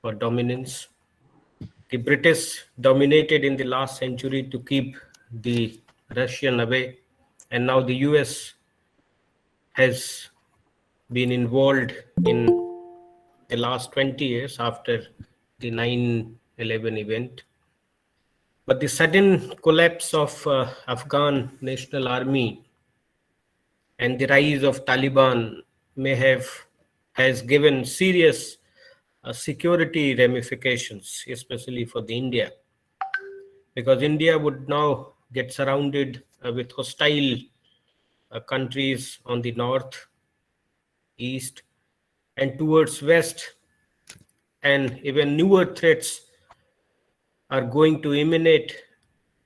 for dominance. The British dominated in the last century to keep the Russian away, and now the US has been involved in the last 20 years after the 9/11 event. But the sudden collapse of Afghan National Army and the rise of Taliban has given serious security ramifications, especially for the India, because India would now get surrounded with hostile countries on the north, east, and towards west, and even newer threats are going to emanate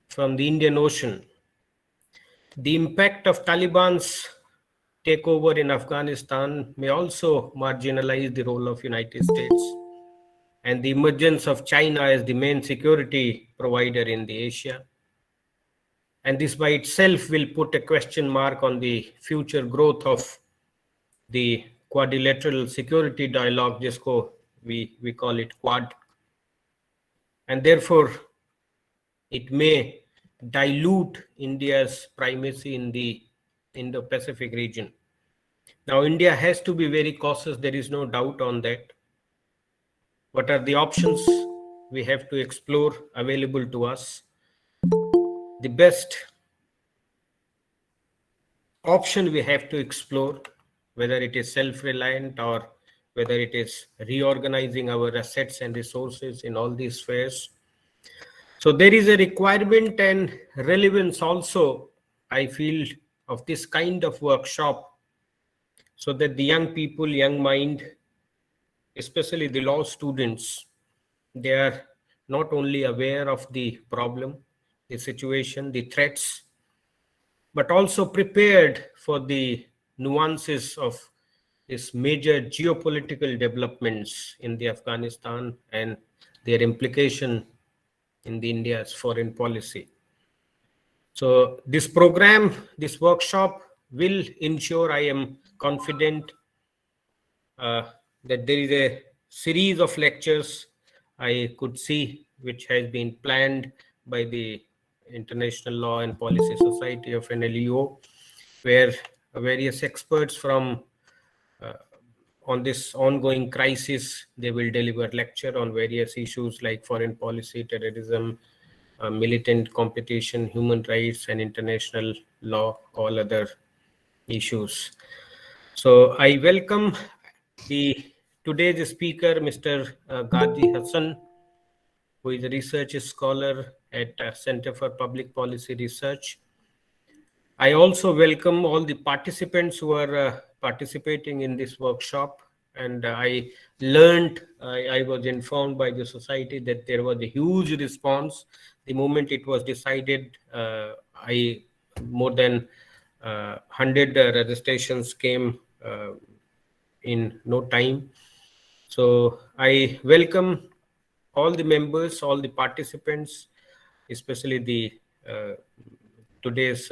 from the Indian Ocean. The impact of Taliban's takeover in Afghanistan may also marginalize the role of United States and the emergence of China as the main security provider in the Asia. And this by itself will put a question mark on the future growth of the quadrilateral security dialogue, we call it Quad. And therefore, it may dilute India's primacy in the Indo-Pacific region. Now, India has to be very cautious. There is no doubt on that. What are the options we have to explore available to us? The best option we have to explore, whether it is self-reliant or whether it is reorganizing our assets and resources in all these spheres. So there is a requirement and relevance also, I feel, of this kind of workshop, so that the young people, young mind, especially the law students, they are not only aware of the problem, the situation, the threats, but also prepared for the nuances of these major geopolitical developments in the Afghanistan and their implication in the India's foreign policy. So this program, this workshop will ensure, I am confident, that there is a series of lectures I could see which has been planned by the International Law and Policy Society of NLUO, where various experts from on this ongoing crisis, they will deliver lecture on various issues like foreign policy, terrorism, militant competition, human rights, and international law, all other issues. So I welcome today's speaker, Mr. Gazi Hassan, who is a research scholar at Center for Public Policy Research. I also welcome all the participants who are participating in this workshop. And I was informed by the society that there was a huge response. The moment it was decided, more than 100 registrations came in no time. So I welcome all the members, all the participants, especially the today's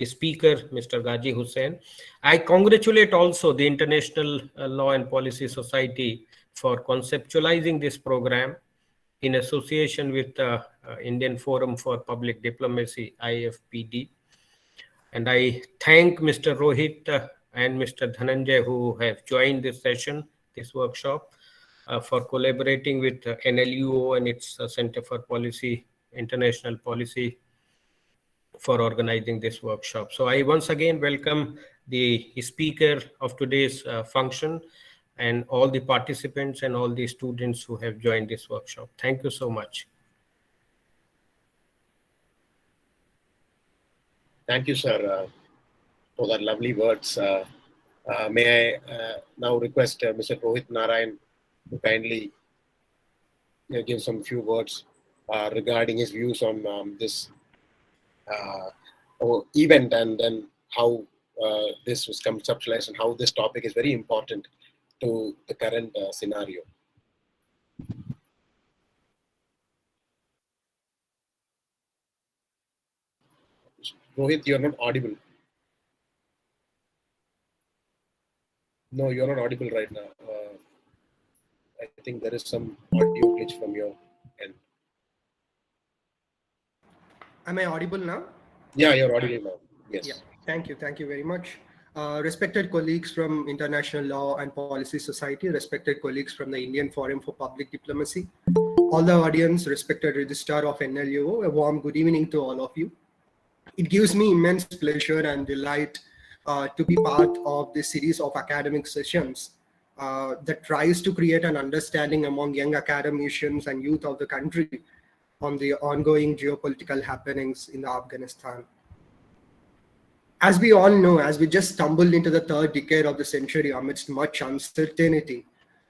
speaker, Mr. Gazi Hassan. I congratulate also the International Law and Policy Society for conceptualizing this program in association with the Indian Forum for Public Diplomacy, IFPD. And I thank Mr. Rohit and Mr. Dhananjay who have joined this session, this workshop, for collaborating with NLUO and its Center for International Policy for organizing this workshop. So I once again welcome the speaker of today's function and all the participants and all the students who have joined this workshop. Thank you so much. Thank you, sir, for that lovely words. May I now request Mr. Rohit Narayan to kindly give some few words regarding his views on this event and then how this was conceptualized and how this topic is very important to the current scenario. Rohit, you're not audible. No, you're not audible right now. I think there is some audio glitch from your end. Am I audible now? Yeah, you're audible now. Yes. Yeah, thank you. Thank you very much. Respected colleagues from International Law and Policy Society, respected colleagues from the Indian Forum for Public Diplomacy, all the audience, respected registrar of NLUO, a warm good evening to all of you. It gives me immense pleasure and delight to be part of this series of academic sessions that tries to create an understanding among young academicians and youth of the country on the ongoing geopolitical happenings in Afghanistan. As we all know, as we just stumbled into the third decade of the century amidst much uncertainty,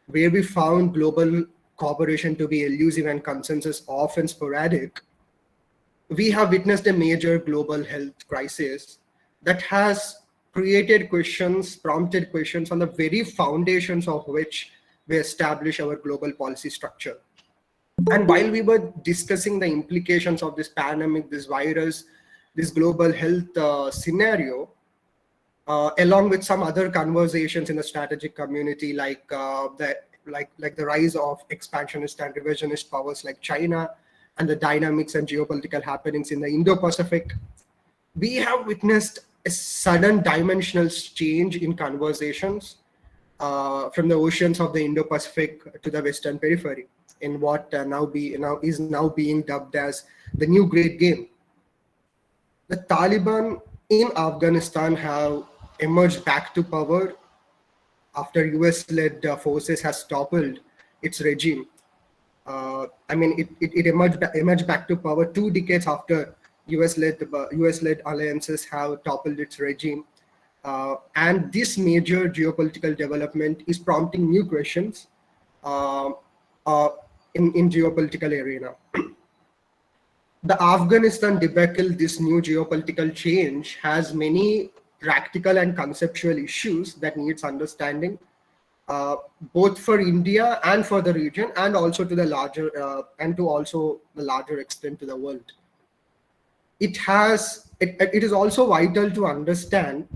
where we found global cooperation to be elusive and consensus often sporadic, we have witnessed a major global health crisis that has created questions, prompted questions on the very foundations of which we establish our global policy structure. And while we were discussing the implications of this pandemic, this virus, this global health scenario, along with some other conversations in the strategic community, like the rise of expansionist and revisionist powers like China, and the dynamics and geopolitical happenings in the Indo-Pacific, we have witnessed a sudden dimensional change in conversations from the oceans of the Indo-Pacific to the Western periphery, in what is now being dubbed as the new Great Game. The Taliban in Afghanistan have emerged back to power after US-led forces has toppled its regime. It emerged back to power 2 decades after US-led alliances have toppled its regime. And this major geopolitical development is prompting new questions in geopolitical arena. The Afghanistan debacle, this new geopolitical change, has many practical and conceptual issues that needs understanding, both for India and for the region, and also to the larger extent to the world. It is also vital to understand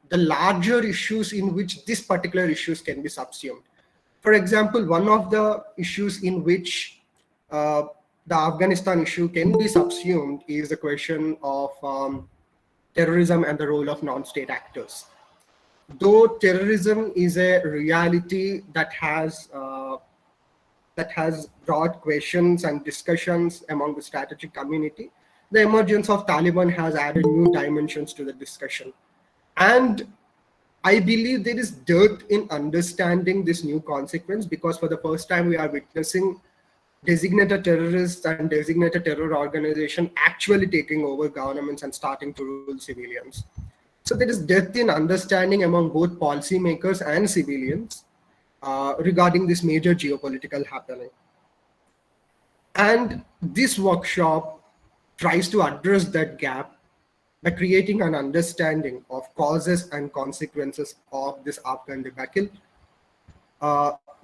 the larger issues in which this particular issues can be subsumed. For example, one of the issues in which the Afghanistan issue can be subsumed is the question of terrorism and the role of non-state actors. Though terrorism is a reality that has brought questions and discussions among the strategic community, the emergence of Taliban has added new dimensions to the discussion. And I believe there is dearth in understanding this new consequence, because for the first time we are witnessing designated terrorists and designated terror organization actually taking over governments and starting to rule civilians. So there is depth in understanding among both policymakers and civilians regarding this major geopolitical happening. And this workshop tries to address that gap by creating an understanding of causes and consequences of this Afghan debacle,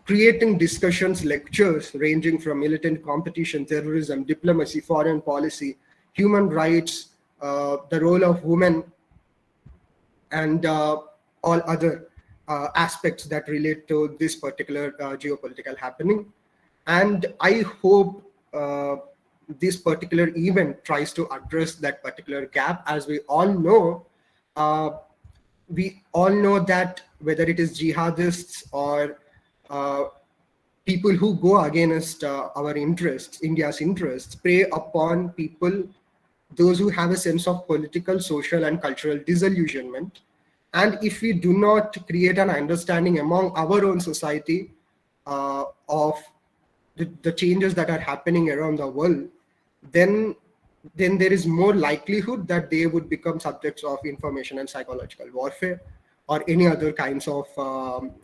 creating discussions, lectures ranging from militant competition, terrorism, diplomacy, foreign policy, human rights, the role of women, and all other aspects that relate to this particular geopolitical happening. And I hope this particular event tries to address that particular gap. As we all know that whether it is jihadists or people who go against our interests, India's interests, prey upon people, those who have a sense of political, social, and cultural disillusionment. And if we do not create an understanding among our own society of the changes that are happening around the world, then there is more likelihood that they would become subjects of information and psychological warfare or any other kinds of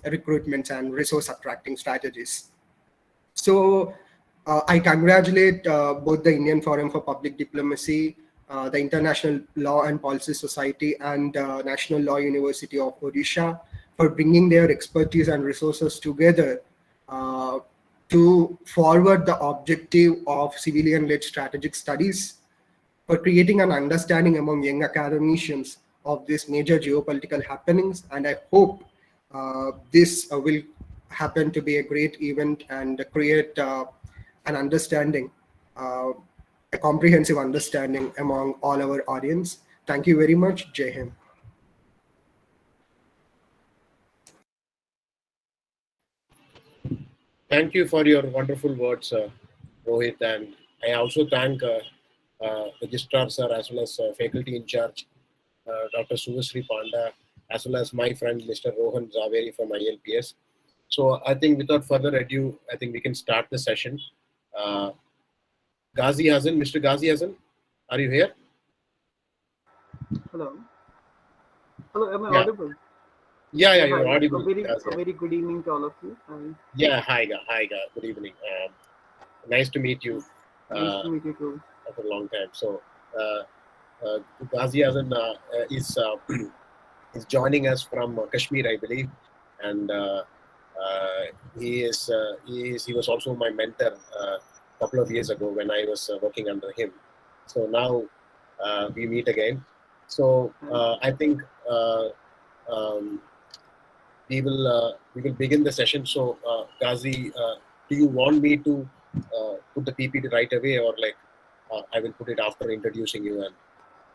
recruitments and resource attracting strategies. So I congratulate both the Indian Forum for Public Diplomacy, the International Law and Policy Society, and National Law University of Odisha for bringing their expertise and resources together to forward the objective of civilian-led strategic studies, for creating an understanding among young academicians of these major geopolitical happenings. And I hope this will happened to be a great event and create an understanding, a comprehensive understanding among all our audience. Thank you very much. Jai Hind. Thank you for your wonderful words, Rohit, and I also thank Registrar Sir as well as faculty in charge, Dr. Suvasri Panda, as well as my friend Mr. Rohan Zaveri from ILPS. So I think without further ado, I think we can start the session. Gazi Hassan, Mr. Gazi Hassan, are you here? Hello. Hello, am I Yeah. audible? Yeah, Hi. you're audible. A very good evening to all of you. Yeah, hi, good evening. Nice to meet you. Nice to meet you too. After a long time. So, Gazi Hassan is joining us from Kashmir, I believe, and he was also my mentor a couple of years ago when I was working under him. So now we meet again. So I think we will begin the session. So Gazi, do you want me to put the PPT right away, or like I will put it after introducing you, and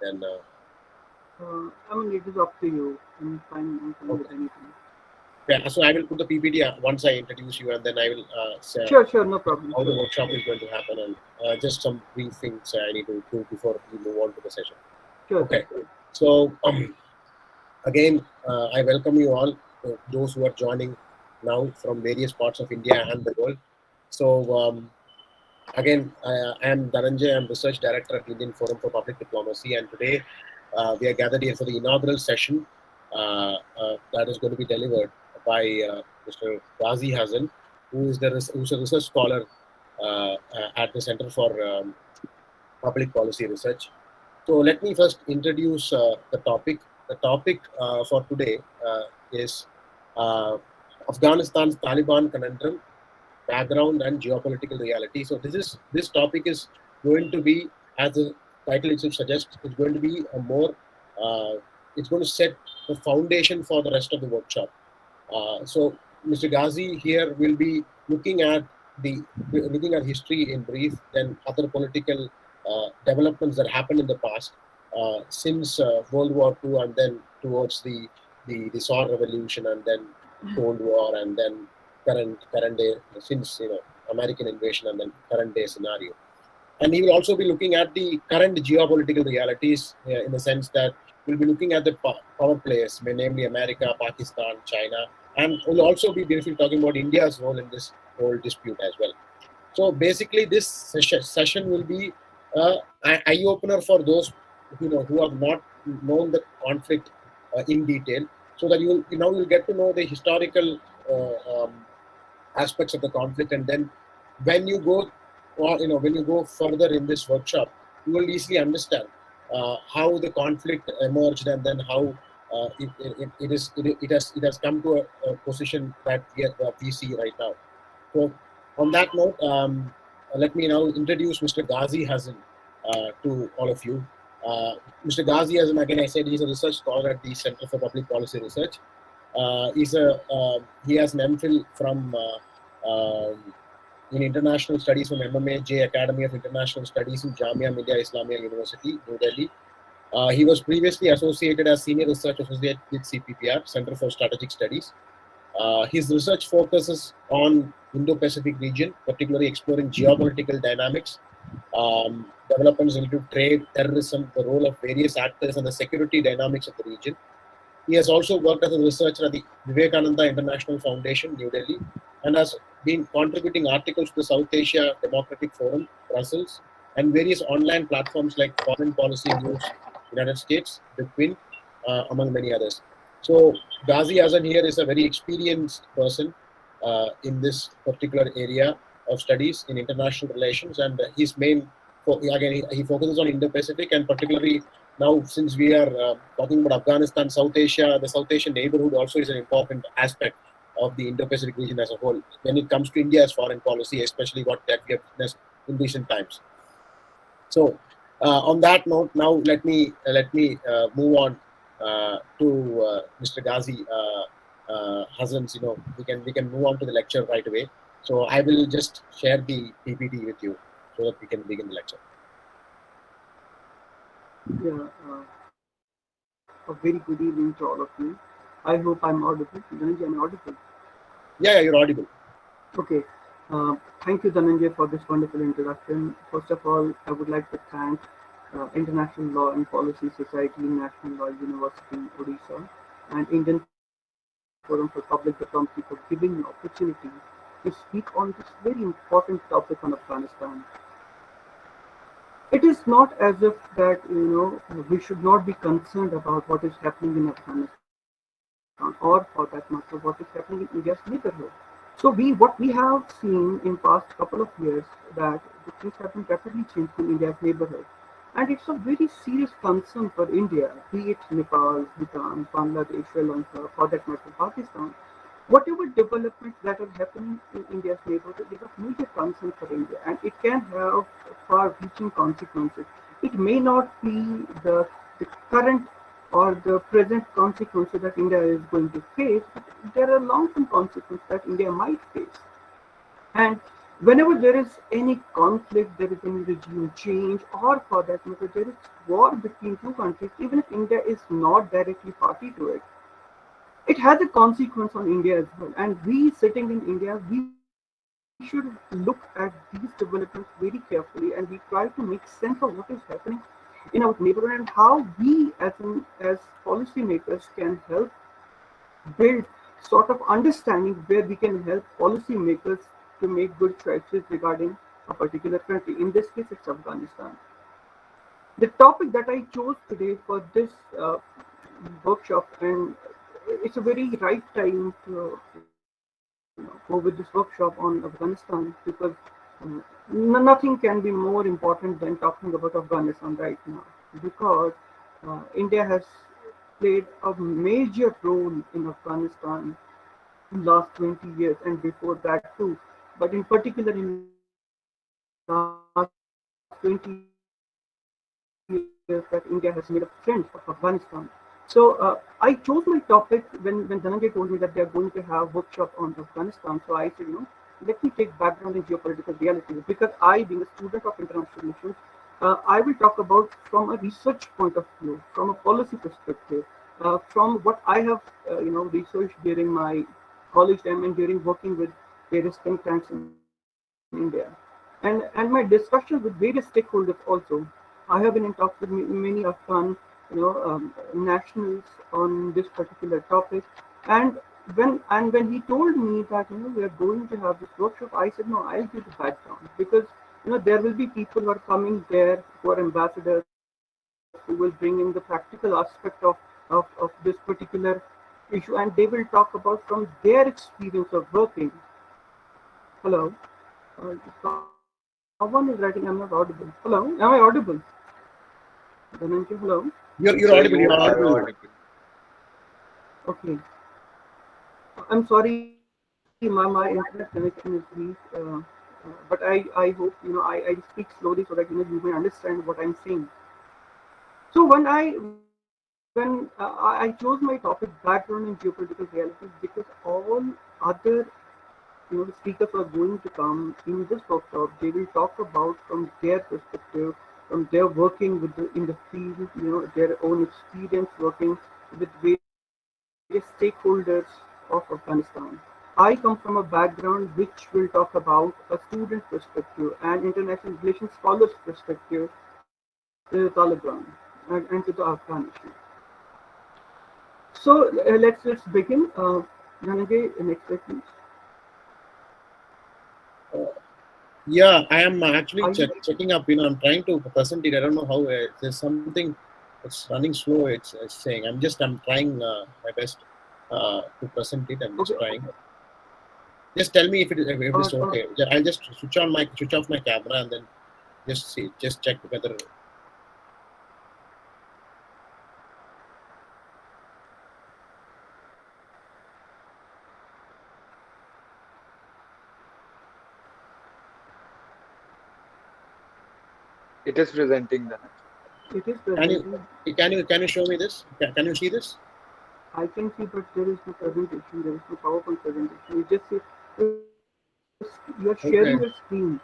then? I mean, it is up to you. I'm fine Okay. with anything. Yeah, so I will put the PPT once I introduce you, and then I will say Sure, no problem. how the workshop is going to happen, and just some brief things I need to do before we move on to the session. Sure. Okay. So again, I welcome you all, those who are joining now from various parts of India and the world. So again, I am Dhananjay. I'm Research Director at Indian Forum for Public Diplomacy, and today we are gathered here for the inaugural session that is going to be delivered by Mr. Gazi Hassan, who's a research scholar at the Center for Public Policy Research. So let me first introduce the topic. The topic for today is Afghanistan's Taliban Conundrum, Background and Geopolitical Reality. So this topic is going to be, as the title itself suggests, it's going to be a more it's going to set the foundation for the rest of the workshop. So Mr. Gazi here will be looking at history in brief, then other political developments that happened in the past since World War II, and then towards the Saur Revolution, and then Cold War, and then current day, since American invasion, and then current day scenario. And he will also be looking at the current geopolitical realities in the sense that we'll be looking at the power players, namely America, Pakistan, China, and we'll also be briefly talking about India's role in this whole dispute as well. So basically, this session will be an eye-opener for those who have not known the conflict in detail, so that you'll get to know the historical aspects of the conflict, and then when you go further in this workshop, you will easily understand how the conflict emerged, and then how it has come to a position that we see right now. So on that note, let me now introduce Mr. Gazi Hassan to all of you. Mr. Gazi Hassan, again, I said he's a research scholar at the Center for Public Policy Research. He has an MPhil from in International Studies from MMAJ Academy of International Studies in Jamia Millia Islamia University, New Delhi. He was previously associated as Senior Research Associate with CPPR, Center for Strategic Studies. His research focuses on Indo-Pacific region, particularly exploring geopolitical dynamics, developments related to trade, terrorism, the role of various actors, and the security dynamics of the region. He has also worked as a researcher at the Vivekananda International Foundation, New Delhi, and has been contributing articles to the South Asia Democratic Forum, Brussels, and various online platforms like Foreign Policy News, United States, The Quinn, among many others. So Gazi Hassan here is a very experienced person in this particular area of studies in international relations, and his main, he focuses on Indo-Pacific, and particularly now, since we are talking about Afghanistan, South Asia, the South Asian neighborhood also is an important aspect of the Indo-Pacific region as a whole when it comes to India's foreign policy, especially what that we have witnessed in recent times. So on that note, now let me move on to Mr. Gazi. Hassan's, we can move on to the lecture right away. So I will just share the PPT with you so that we can begin the lecture. Yeah, a very good evening to all of you. I hope I'm audible. Dhananjay, am I audible? Yeah, you're audible. Okay. Thank you, Dhananjay, for this wonderful introduction. First of all, I would like to thank International Law and Policy Society, National Law University, Odisha, and Indian Forum for Public Diplomacy for giving me opportunity to speak on this very important topic on Afghanistan. It is not as if that we should not be concerned about what is happening in Afghanistan, or for that matter, what is happening in India's neighborhood. So what we have seen in past couple of years that the things have been rapidly changed in India's neighborhood, and it's a very serious concern for India, be it Nepal, Bhutan, Bangladesh, Sri Lanka, for that matter, Pakistan. Whatever developments that are happening in India's neighborhood is of major concern for India, and it can have far-reaching consequences. It may not be the current or the present consequences that India is going to face, but there are long-term consequences that India might face. And whenever there is any conflict, there is any regime change, or for that matter, there is war between two countries, even if India is not directly party to it, it has a consequence on India as well. And we sitting in India, we should look at these developments very carefully, and we try to make sense of what is happening in our neighborhood and how we as policymakers can help build sort of understanding where we can help policymakers to make good choices regarding a particular country. In this case, it's Afghanistan. The topic that I chose today for this workshop, and it's a very right time to go with this workshop on Afghanistan, because nothing can be more important than talking about Afghanistan right now, because India has played a major role in Afghanistan in last 20 years and before that too, but in particular in last 20 years that India has made a friend of Afghanistan. So I chose my topic when Dhananjay told me that they are going to have workshop on Afghanistan. So I said, let me take background in geopolitical realities, because I, being a student of international relations, I will talk about from a research point of view, from a policy perspective, from what I have researched during my college time and during working with various think tanks in India, and my discussions with various stakeholders also. I have been in talks with many Afghan nationals on this particular topic, and when he told me that we are going to have this workshop, I said no, I'll give the background, because there will be people who are coming there who are ambassadors who will bring in the practical aspect of this particular issue, and they will talk about from their experience of working. Hello. Someone is writing, I'm not audible. Hello, am I audible? Dhananjay, hello. You're audible. You're audible. Okay. I'm sorry, my internet connection is weak, but I hope I speak slowly so that you may understand what I'm saying. So when I chose my topic background in geopolitical realities, because all other speakers who are going to come in this workshop, they will talk about from their perspective, from their working with in the field, their own experience working with various stakeholders of Afghanistan. I come from a background which will talk about a student perspective and international relations scholars perspective to the Taliban and to the Afghan issue. So let's begin. Dhananjay, next slide, please. Yeah, I am actually Are you checking up. I'm trying to present it. I don't know how. There's something. It's running slow. It's saying. I'm trying my best to present it. I'm just trying. Just tell me if it's okay. I'll just switch off my camera and then just check whether. It is presenting then. It is presenting. Can you show me this? Can you see this? I can see, but there is no presentation. There is no PowerPoint presentation. You just say you are sharing Okay. your screen.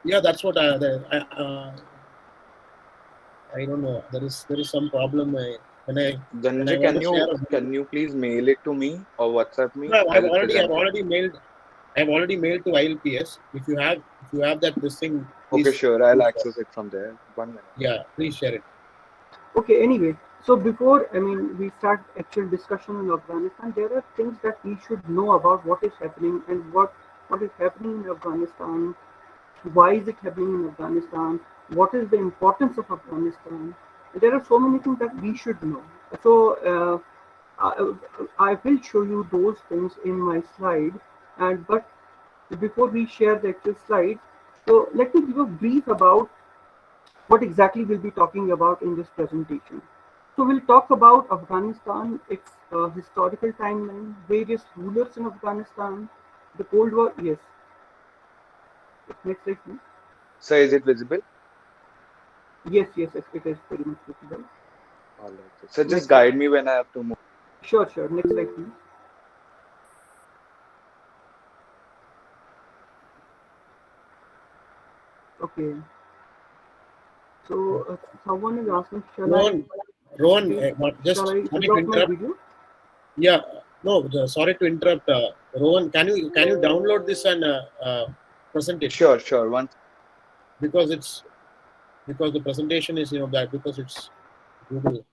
Yeah, that's what I don't know. There is some problem. When I Dhananjay, want to share a video. can you please mail it to me or WhatsApp me? No, I'll present it. I've already mailed to ILPS. If you have that this thing, Okay, please, sure. I'll please access it from there. 1 minute. yeah, please share it. Okay, anyway, so before we start actual discussion on Afghanistan, there are things that we should know about what is happening and what is happening in Afghanistan, why is it happening in Afghanistan, what is the importance of Afghanistan. There are so many things that we should know. So I will show you those things in my slide, and but before we share the actual slides, so let me give a brief about what exactly we'll be talking about in this presentation. So we'll talk about Afghanistan, its historical timeline, various rulers in Afghanistan, the Cold War. Yes, next slide, please. So is it visible? Yes, it is very much visible. All right. So just Next slide. guide me when I have to move. Sure. Next slide, please. Okay. So someone is asking, Rohan, just shall I sorry to stop my interrupt. video? Yeah, no, sorry to interrupt. Rohan, can you download this and present it Sure. because the presentation is that because it's Google.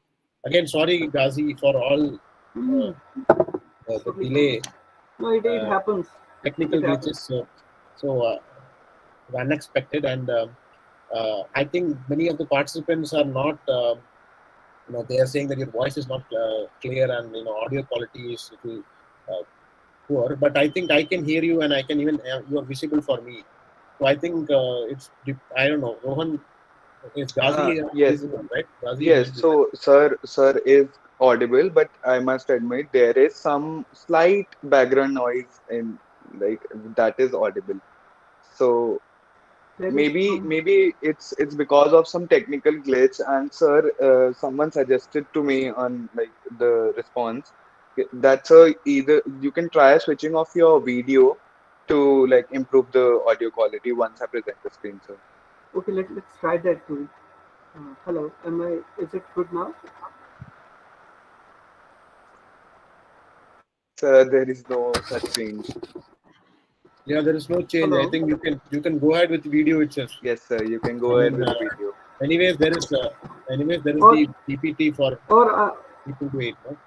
Again, sorry, Gazi, for all Hmm. the Sorry. delay, No, it uh, happens. technical It happens. glitches. So unexpected, and I think many of the participants are not. They are saying that your voice is not clear, and audio quality is little poor. But I think I can hear you, and I can even you are visible for me. So I think I don't know. Rohan, is Gazi Yes. visible, right? Gazi is Yes. visible. So sir is audible, but I must admit there is some slight background noise in like that is audible. So There is some. maybe it's because of some technical glitch. And sir, someone suggested to me on like the response that sir, either you can try switching off your video to like improve the audio quality once I present the screen, sir. Okay, let's try that too. Hello, is it good now? Sir, there is no such change. Yeah, there is no change. I Hello. think you can go ahead with the video itself. Yes, sir, you can I go ahead mean, with the video. anyways there is Or the PPT for or uh, people to wait. No?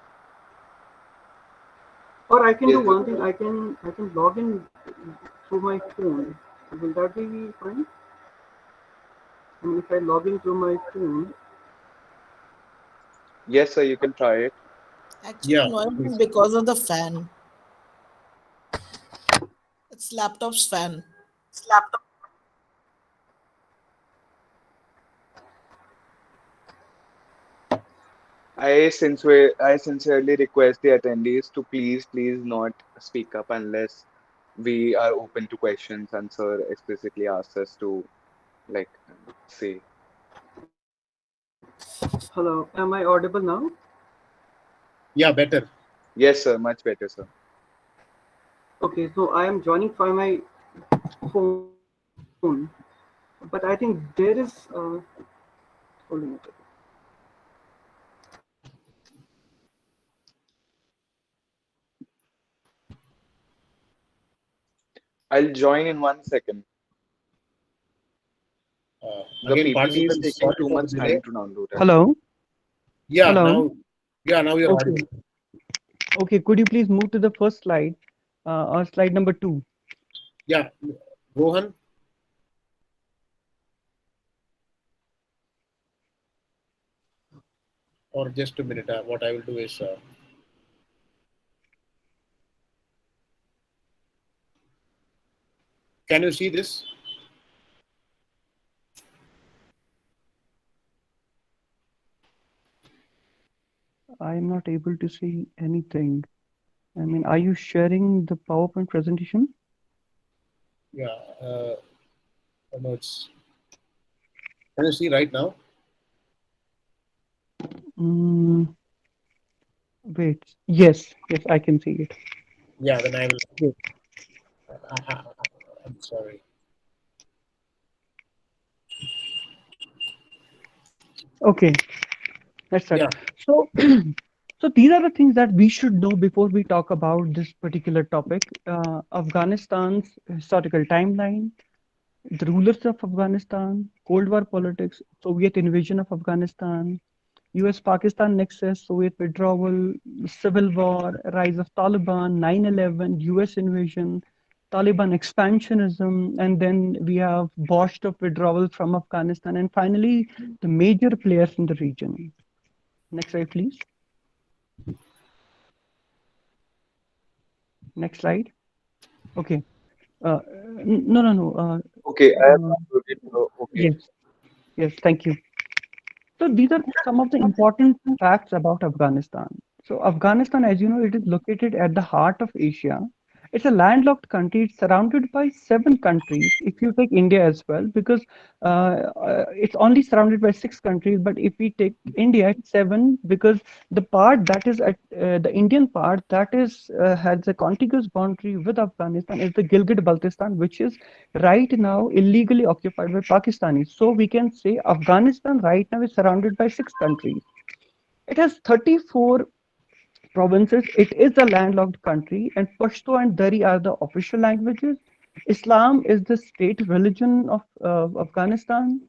or I can do Yes, one thing. I can log in through my phone. Will that be fine? And if I log in through my phone, yes, sir, you can try it. Actually, Yeah, noise is please. because of the fan. It's laptop's fan. I sincerely request the attendees to please not speak up unless we are open to questions and sir explicitly asks us to like say. hello. Am I audible now? Yeah, better. Yes, sir, much better, sir. Okay, so I am joining from my phone, but I think there is. Hold on a second. I'll join in 1 second. The Again, PPT is participants, taking sorry too for the much delay. time to download it. Hello. Yeah, Hello. now you're Okay. audible. Okay. Could you please move to the first slide, or slide number 2? Yeah, Rohan. Or just a minute. What I will do is, can you see this? I am not able to see anything. I mean, are you sharing the PowerPoint presentation? Yeah. No, it's. Can you see right now? Mm, Wait. Yes, yes, I can see it. Yeah, then I will. Yes. I'm sorry. Okay, let's start. Yeah, So, so these are the things that we should know before we talk about this particular topic. Afghanistan's historical timeline, the rulers of Afghanistan, Cold War politics, Soviet invasion of Afghanistan, US-Pakistan nexus, Soviet withdrawal, civil war, rise of Taliban, 9/11, US invasion, Taliban expansionism, and then we have botched of withdrawal from Afghanistan, and finally the major players in the region. Next slide, please. Next slide. Okay. No, no, no. Okay, I have Uh, uploaded. Okay. yes, yes. Thank you. So these are some of the important facts about Afghanistan. So Afghanistan, as you know, it is located at the heart of Asia. It's a landlocked country. It's surrounded by 7 countries. If you take India as well, because it's only surrounded by 6 countries. But if we take India, it's 7 because the part that is at the Indian part that is has a contiguous boundary with Afghanistan is the Gilgit-Baltistan, which is right now illegally occupied by Pakistanis. So we can say Afghanistan right now is surrounded by 6 countries. It has 34 provinces. It is a landlocked country, and Pashto and Dari are the official languages. Islam is the state religion of Afghanistan.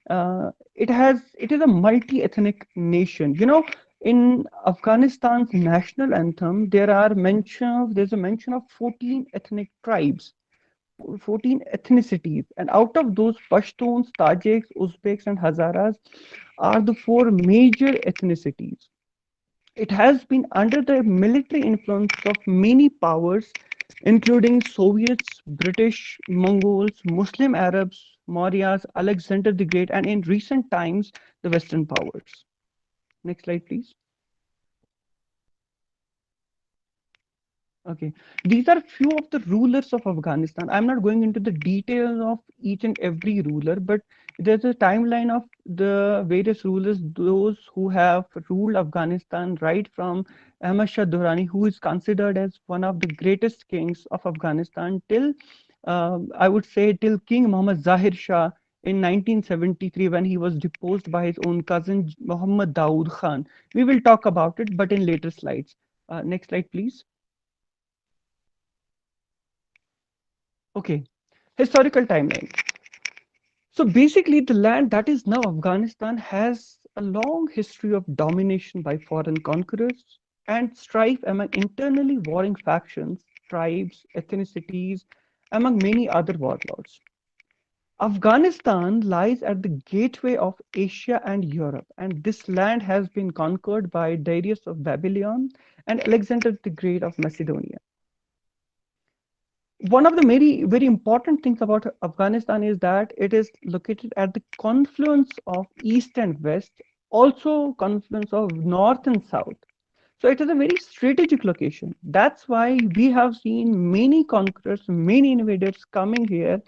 It is a multi-ethnic nation. You know, in Afghanistan's national anthem, there's a mention of 14 ethnic tribes, 14 ethnicities, and out of those, Pashtuns, Tajiks, Uzbeks, and Hazaras are the 4 major ethnicities. It has been under the military influence of many powers, including Soviets, British, Mongols, Muslim Arabs, Mauryas, Alexander the Great, and in recent times, the Western powers. Next slide, please. Okay, these are few of the rulers of Afghanistan. I'm not going into the details of each and every ruler, but there's a timeline of the various rulers, those who have ruled Afghanistan right from Ahmad Shah Durrani, who is considered as one of the greatest kings of Afghanistan, till I would say till King Muhammad Zahir Shah in 1973 when he was deposed by his own cousin Muhammad Dawood Khan. We will talk about it, but in later slides. Next slide, please. Okay, historical timeline. So basically, the land that is now Afghanistan has a long history of domination by foreign conquerors and strife among internally warring factions, tribes, ethnicities, among many other warlords. Afghanistan lies at the gateway of Asia and Europe, and this land has been conquered by Darius of Babylon and Alexander the Great of Macedonia. One of the very important things about Afghanistan is that it is located at the confluence of east and west, also confluence of north and south. So it is a very strategic location. That's why we have seen many conquerors, many invaders coming here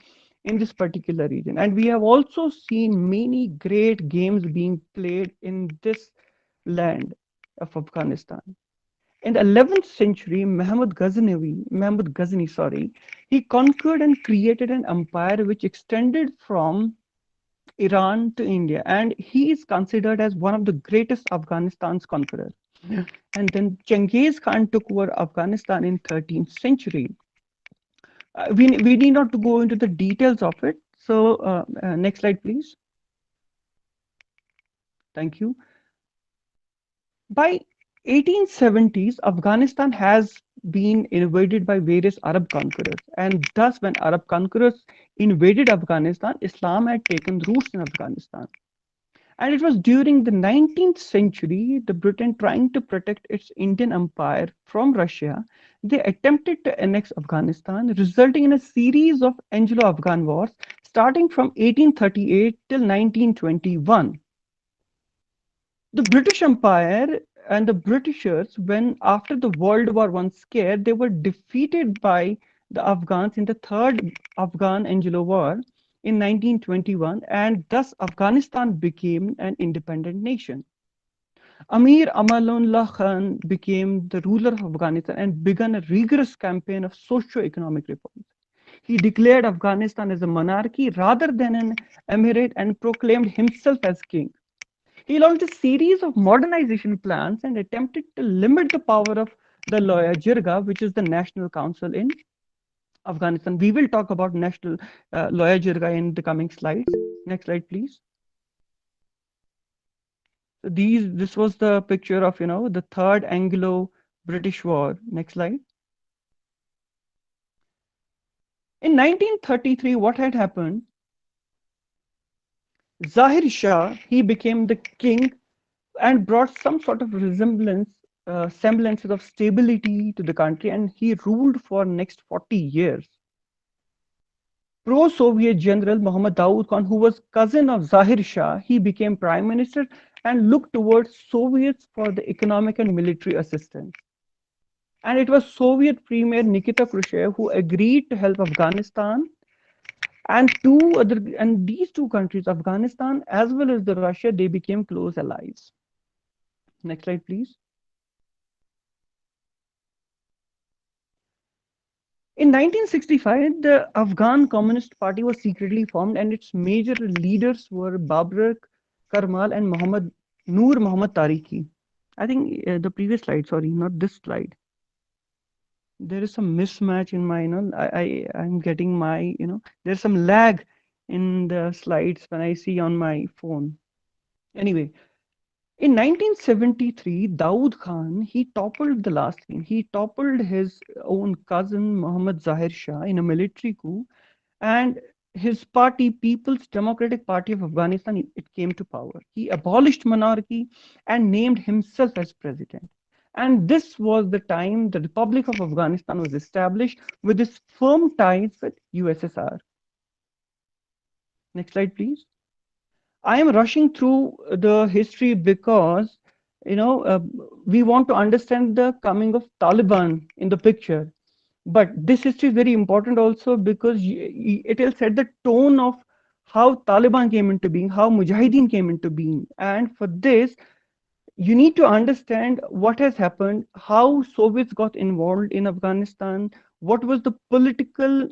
in this particular region. And we have also seen many great games being played in this land of Afghanistan. In the 11th century, Muhammad Ghazni, sorry, he conquered and created an empire which extended from Iran to India, and he is considered as one of the greatest Afghanistan's conquerors. Yeah. And then Genghis Khan took over Afghanistan in 13th century. We need not to go into the details of it. So next slide, please. Thank you. By 1870s, Afghanistan has been invaded by various Arab conquerors, and thus when Arab conquerors invaded Afghanistan, Islam had taken roots in Afghanistan. And it was during the 19th century, the Britain trying to protect its Indian empire from Russia, they attempted to annex Afghanistan, resulting in a series of Anglo-Afghan wars starting from 1838 till 1921. The British Empire and the Britishers, when after the World War I scare, they were defeated by the Afghans in the Third Afghan Anglo War in 1921, and thus Afghanistan became an independent nation. Amir Amanullah Khan became the ruler of Afghanistan and began a rigorous campaign of socio-economic reforms. He declared Afghanistan as a monarchy rather than an emirate and proclaimed himself as king. He launched a series of modernization plans and attempted to limit the power of the Loya Jirga, which is the national council in Afghanistan. We will talk about national Loya Jirga in the coming slides. Next slide, please. So this was the picture of, the Third Anglo-British War. Next slide. In 1933, what had happened? Zahir Shah, he became the king and brought some sort of semblances of stability to the country, and he ruled for next 40 years. Pro-Soviet general Muhammad Daoud Khan, who was cousin of Zahir Shah, he became prime minister and looked towards Soviets for the economic and military assistance. And it was Soviet Premier Nikita Khrushchev who agreed to help Afghanistan, and these two countries, Afghanistan as well as the Russia, they became close allies. Next slide, please. In 1965, the Afghan Communist Party was secretly formed, and its major leaders were Babrak Karmal and Noor Muhammad Tariqi. I think the previous slide, sorry, not this slide. There is some mismatch in my, I'm getting my, there's some lag in the slides when I see on my phone. Anyway, in 1973, Daoud Khan, he toppled the last king. He toppled his own cousin, Muhammad Zahir Shah, in a military coup, and his party, People's Democratic Party of Afghanistan, it came to power. He abolished monarchy and named himself as president. And this was the time the Republic of Afghanistan was established with its firm ties with USSR. Next slide, please. I am rushing through the history because, we want to understand the coming of Taliban in the picture. But this history is very important also because it will set the tone of how Taliban came into being, how Mujahideen came into being. And for this, you need to understand what has happened, how Soviets got involved in Afghanistan, what was the political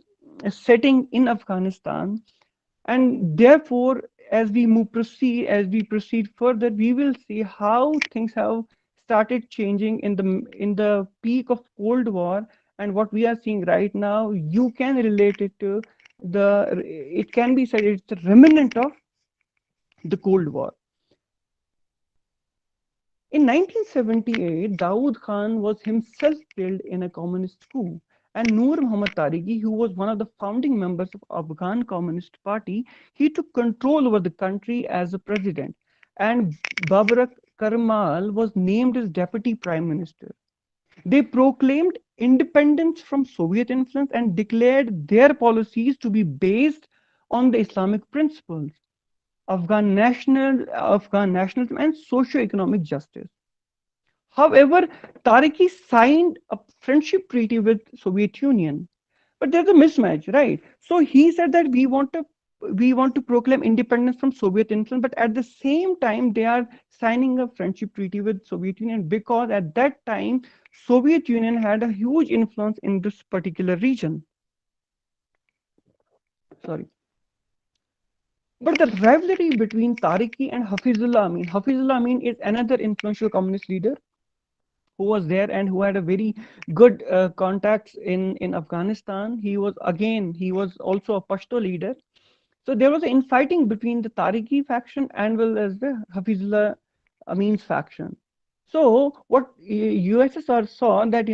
setting in Afghanistan, and therefore, as we proceed further, we will see how things have started changing in the peak of Cold War, and what we are seeing right now. You can relate it to it can be said it's a remnant of the Cold War. In 1978, Daoud Khan was himself killed in a communist coup, and Noor Muhammad Tariqi, who was one of the founding members of Afghan Communist Party, he took control over the country as a president, and Babrak Karmal was named as deputy prime minister. They proclaimed independence from Soviet influence and declared their policies to be based on the Islamic principles, Afghan nationalism, and socio-economic justice. However, Tariqi signed a friendship treaty with Soviet Union, but there's a mismatch, right? So he said that we want to proclaim independence from Soviet influence, but at the same time they are signing a friendship treaty with Soviet Union because at that time Soviet Union had a huge influence in this particular region. Sorry. But the rivalry between Tariqi and Hafizullah Amin is another influential communist leader who was there and who had a very good contacts in Afghanistan. He was also a Pashto leader. So there was an infighting between the Tariqi faction and well as the Hafizullah Amin's faction. So what USSR saw that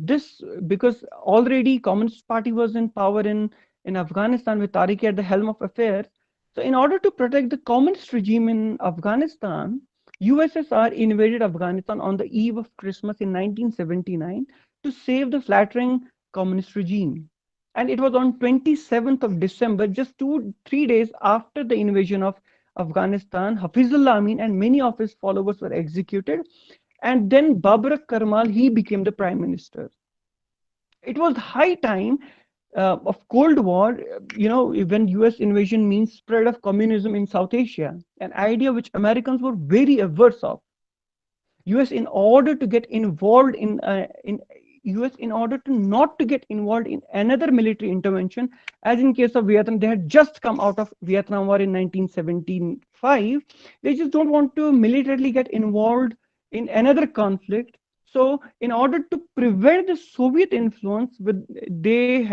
this, because already Communist Party was in power in Afghanistan with Tariqi at the helm of affairs. So in order to protect the communist regime in Afghanistan, USSR invaded Afghanistan on the eve of Christmas in 1979 to save the flattering communist regime. And it was on 27th of December, just 3 days after the invasion of Afghanistan, Hafizullah Amin and many of his followers were executed. And then Babrak Karmal, he became the prime minister. It was high time of Cold War, when US invasion means spread of communism in South Asia, an idea which Americans were very averse of. US in order to get involved in US in order to not to get involved in another military intervention, as in case of Vietnam. They had just come out of Vietnam War in 1975. They just don't want to militarily get involved in another conflict. So in order to prevent the Soviet influence, they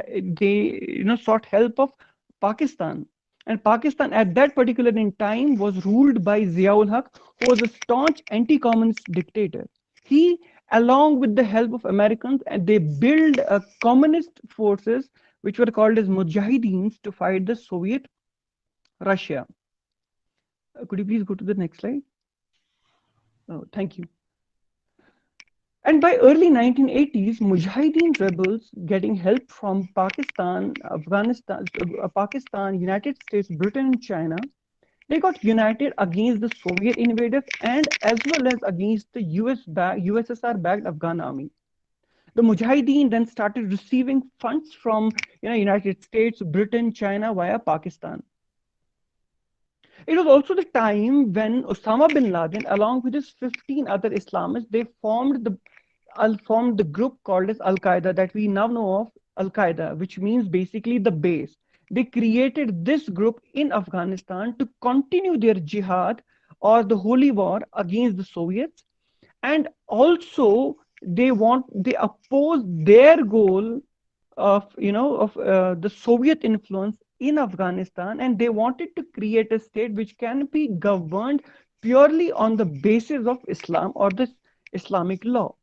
sought help of Pakistan. And Pakistan at that particular in time was ruled by Ziaul Haq, who was a staunch anti-communist dictator. He, along with the help of Americans, and they built communist forces which were called as Mujahideens to fight the Soviet Russia. Could you please go to the next slide? Oh, thank you. And by early 1980s, Mujahideen rebels getting help from Pakistan, Pakistan, United States, Britain, and China, they got united against the Soviet invaders and as well as against the USSR-backed Afghan army. The Mujahideen then started receiving funds from United States, Britain, China via Pakistan. It was also the time when Osama bin Laden, along with his 15 other Islamists, they formed the group called as Al-Qaeda that we now know of, Al-Qaeda, which means basically the base. They created this group in Afghanistan to continue their jihad or the holy war against the Soviets, and also they oppose their goal of the Soviet influence in Afghanistan, and they wanted to create a state which can be governed purely on the basis of Islam or the Islamic law.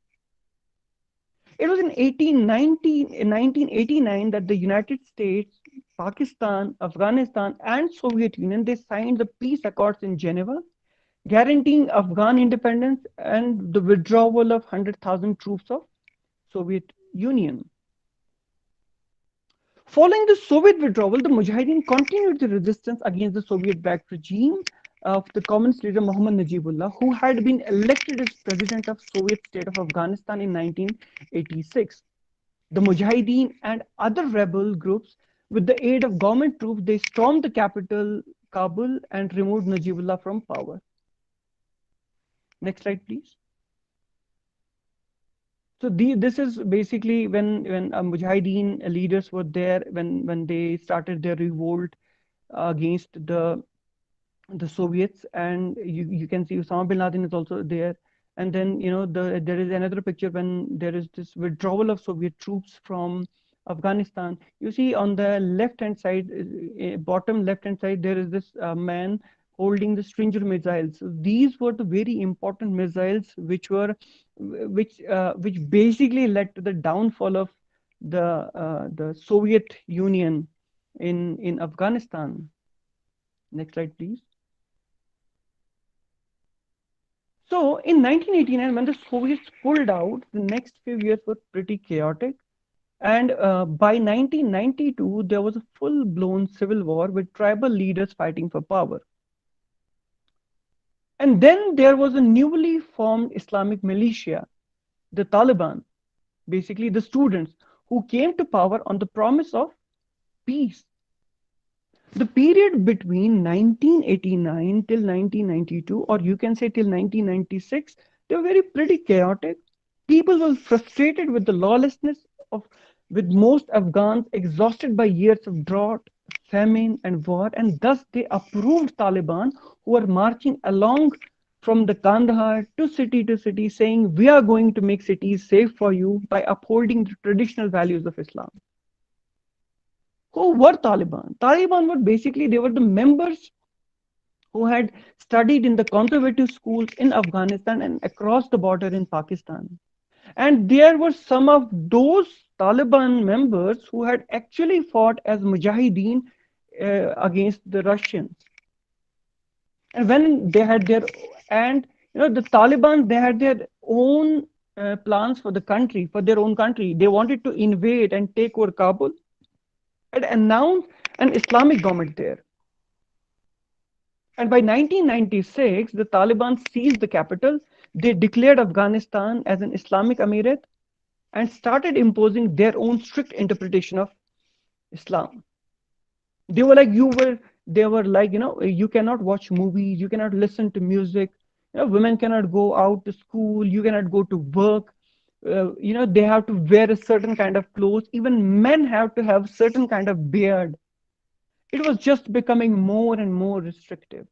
It was in 1989 that the United States, Pakistan, Afghanistan, and Soviet Union, they signed the peace accords in Geneva, guaranteeing Afghan independence and the withdrawal of 100,000 troops of Soviet Union. Following the Soviet withdrawal, the Mujahideen continued the resistance against the Soviet-backed regime of the communist leader Muhammad Najibullah, who had been elected as president of Soviet state of Afghanistan in 1986. The Mujahideen and other rebel groups, with the aid of government troops, they stormed the capital, Kabul, and removed Najibullah from power. Next slide, please. So this is basically when Mujahideen leaders were there, when they started their revolt against the Soviets, and you can see Osama bin Laden is also there. And then there is another picture when there is this withdrawal of Soviet troops from Afghanistan. You see on the left-hand side, bottom left-hand side, there is this man holding the Stinger missiles. So these were the very important missiles which basically led to the downfall of the Soviet Union in Afghanistan. Next slide, please. So in 1989, when the Soviets pulled out, the next few years were pretty chaotic. And by 1992, there was a full-blown civil war with tribal leaders fighting for power. And then there was a newly formed Islamic militia, the Taliban, basically the students who came to power on the promise of peace. The period between 1989 till 1992, or you can say till 1996, they were pretty chaotic. People were frustrated with the lawlessness with most Afghans exhausted by years of drought, famine, and war, and thus they approved Taliban, who were marching along from the Kandahar to city, saying, we are going to make cities safe for you by upholding the traditional values of Islam. Who were Taliban? Taliban were basically, they were the members who had studied in the conservative schools in Afghanistan and across the border in Pakistan. And there were some of those Taliban members who had actually fought as Mujahideen against the Russians. And when they had the Taliban, they had their own plans for the country, for their own country. They wanted to invade and take over Kabul and announce an Islamic government there. And by 1996, the Taliban seized the capital. They declared Afghanistan as an Islamic Emirate and started imposing their own strict interpretation of Islam. They were like, you cannot watch movies, you cannot listen to music, Women cannot go out to school, you cannot go to work. They have to wear a certain kind of clothes. Even men have to have certain kind of beard. It was just becoming more and more restrictive.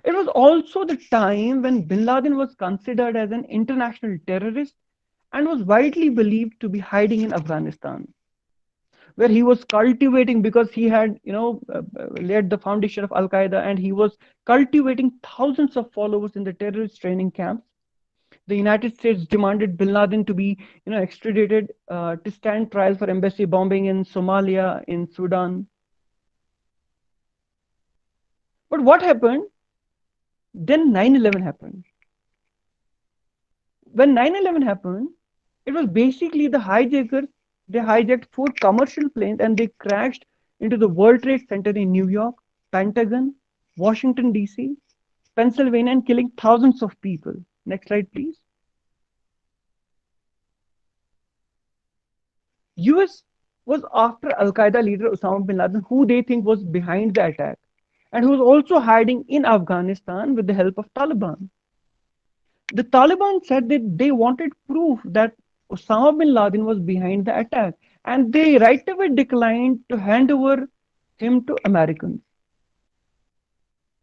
It was also the time when Bin Laden was considered as an international terrorist and was widely believed to be hiding in Afghanistan, where he was cultivating, because he had, laid the foundation of Al Qaeda, and he was cultivating thousands of followers in the terrorist training camps. The United States demanded Bin Laden to be, extradited to stand trial for embassy bombing in Somalia, in Sudan. But what happened? Then 9/11 happened. When 9/11 happened, it was basically the hijackers. They hijacked 4 commercial planes and they crashed into the World Trade Center in New York, Pentagon, Washington, D.C., Pennsylvania, and killing thousands of people. Next slide, please. US was after Al-Qaeda leader Osama bin Laden, who they think was behind the attack, and who was also hiding in Afghanistan with the help of Taliban. The Taliban said that they wanted proof that Osama bin Laden was behind the attack, and they right away declined to hand over him to Americans.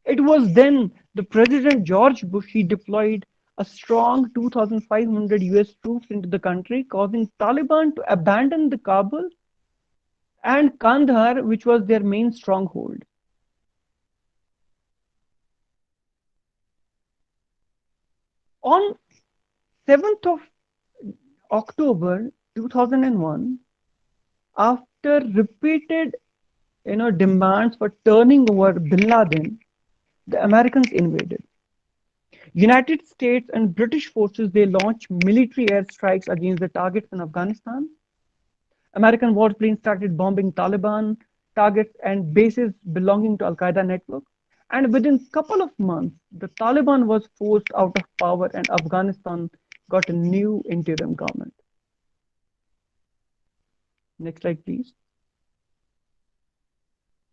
It was then the President George Bush, he deployed a strong 2,500 US troops into the country, causing Taliban to abandon the Kabul and Kandahar, which was their main stronghold. On 7th of October 2001, after repeated demands for turning over bin Laden, the Americans invaded. United States and British forces, they launched military airstrikes against the targets in Afghanistan. American warplanes started bombing Taliban targets and bases belonging to Al-Qaeda network. And within a couple of months, the Taliban was forced out of power and Afghanistan got a new interim government. Next slide, please.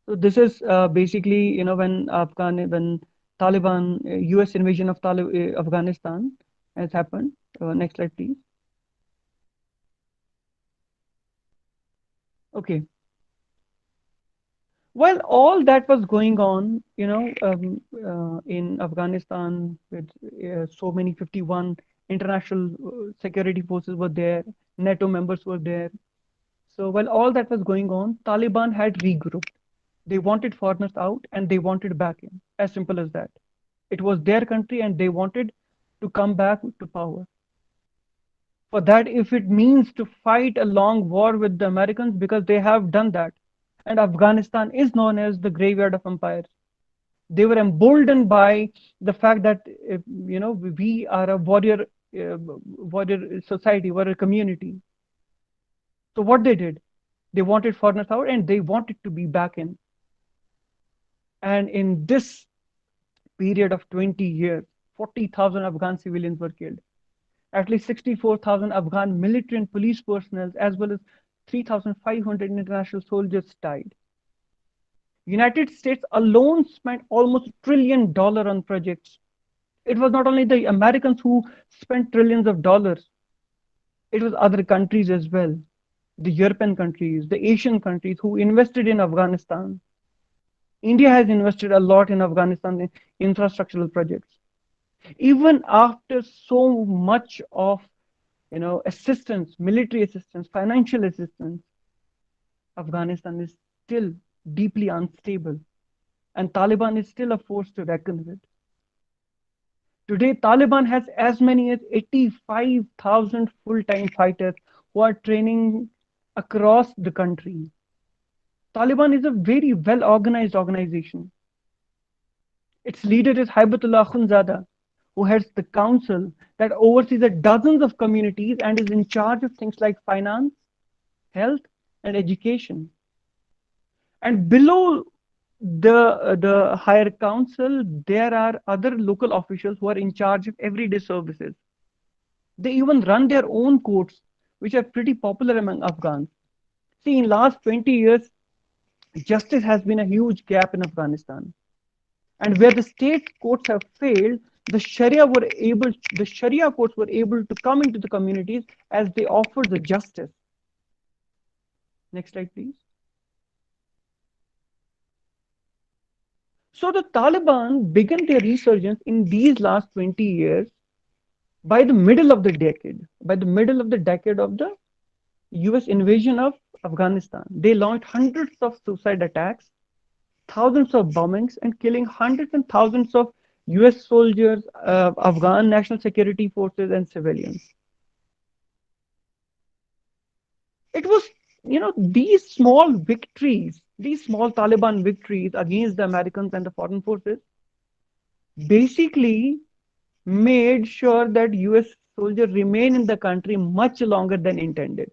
So this is basically, when Taliban, US invasion of Afghanistan has happened. Next slide, please. Okay. While all that was going on, in Afghanistan, with so many 51 international security forces were there, NATO members were there. So while all that was going on, Taliban had regrouped. They wanted foreigners out and they wanted back in. As simple as that. It was their country and they wanted to come back to power. For that, if it means to fight a long war with the Americans, because they have done that. And Afghanistan is known as the graveyard of empires. They were emboldened by the fact that, we are a warrior society, warrior community. So what they did, they wanted foreigners out and they wanted to be back in. And in this period of 20 years, 40,000 Afghan civilians were killed. At least 64,000 Afghan military and police personnel, as well as 3,500 international soldiers died. United States alone spent almost $1 trillion on projects. It was not only the Americans who spent trillions of dollars. It was other countries as well. The European countries, the Asian countries who invested in Afghanistan. India has invested a lot in Afghanistan in infrastructural projects. Even after so much of assistance, military assistance, financial assistance, Afghanistan is still deeply unstable, and Taliban is still a force to reckon with. Today, Taliban has as many as 85,000 full-time fighters who are training across the country. Taliban is a very well-organized organization. Its leader is Haibatullah Akhundzada, who heads the council that oversees dozens of communities and is in charge of things like finance, health, and education. And below the higher council, there are other local officials who are in charge of everyday services. They even run their own courts, which are pretty popular among Afghans. See, in last 20 years, justice has been a huge gap in Afghanistan. And where the state courts have failed, the Sharia courts were able to come into the communities as they offered the justice. Next slide, please. So the Taliban began their resurgence in these last 20 years by the middle of the decade, of the US invasion of Afghanistan. They launched hundreds of suicide attacks, thousands of bombings, and killing hundreds and thousands of US soldiers, Afghan national security forces, and civilians. It was, these small victories, these small Taliban victories against the Americans and the foreign forces basically made sure that US soldiers remain in the country much longer than intended.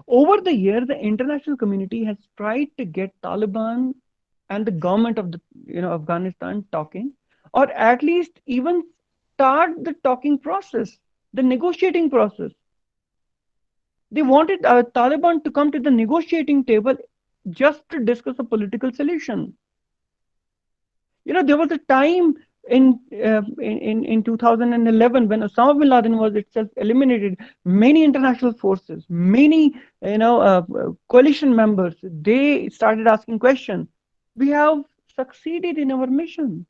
Over the years, the international community has tried to get Taliban and the government of the Afghanistan talking, or at least even start the talking process, the negotiating process. They wanted Taliban to come to the negotiating table just to discuss a political solution. There was a time in 2011 when Osama bin Laden was itself eliminated. Many international forces, many coalition members, they started asking questions. We have succeeded in our mission.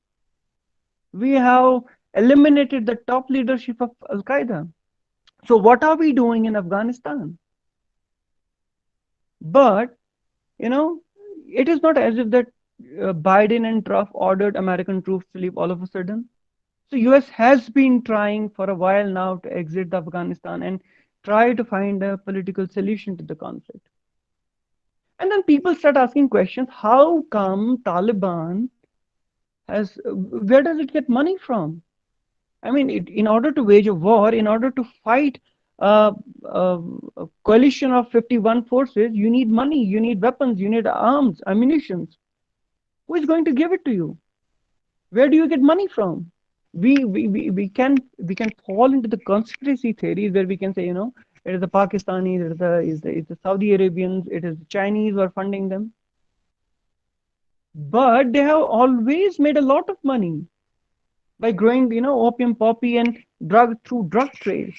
We have eliminated the top leadership of Al Qaeda. So what are we doing in Afghanistan? But it is not as if that Biden and Trump ordered American troops to leave all of a sudden. So US has been trying for a while now to exit Afghanistan and try to find a political solution to the conflict. And then people start asking questions: how come Taliban where does it get money from? I mean, in order to wage a war, in order to fight a coalition of 51 forces, you need money, you need weapons, you need arms, ammunition. Who is going to give it to you? Where do you get money from? We can fall into the conspiracy theories where we can say, it is the Pakistanis, it is the Saudi Arabians, it is the Chinese who are funding them. But they have always made a lot of money by growing, opium, poppy, and drug trade.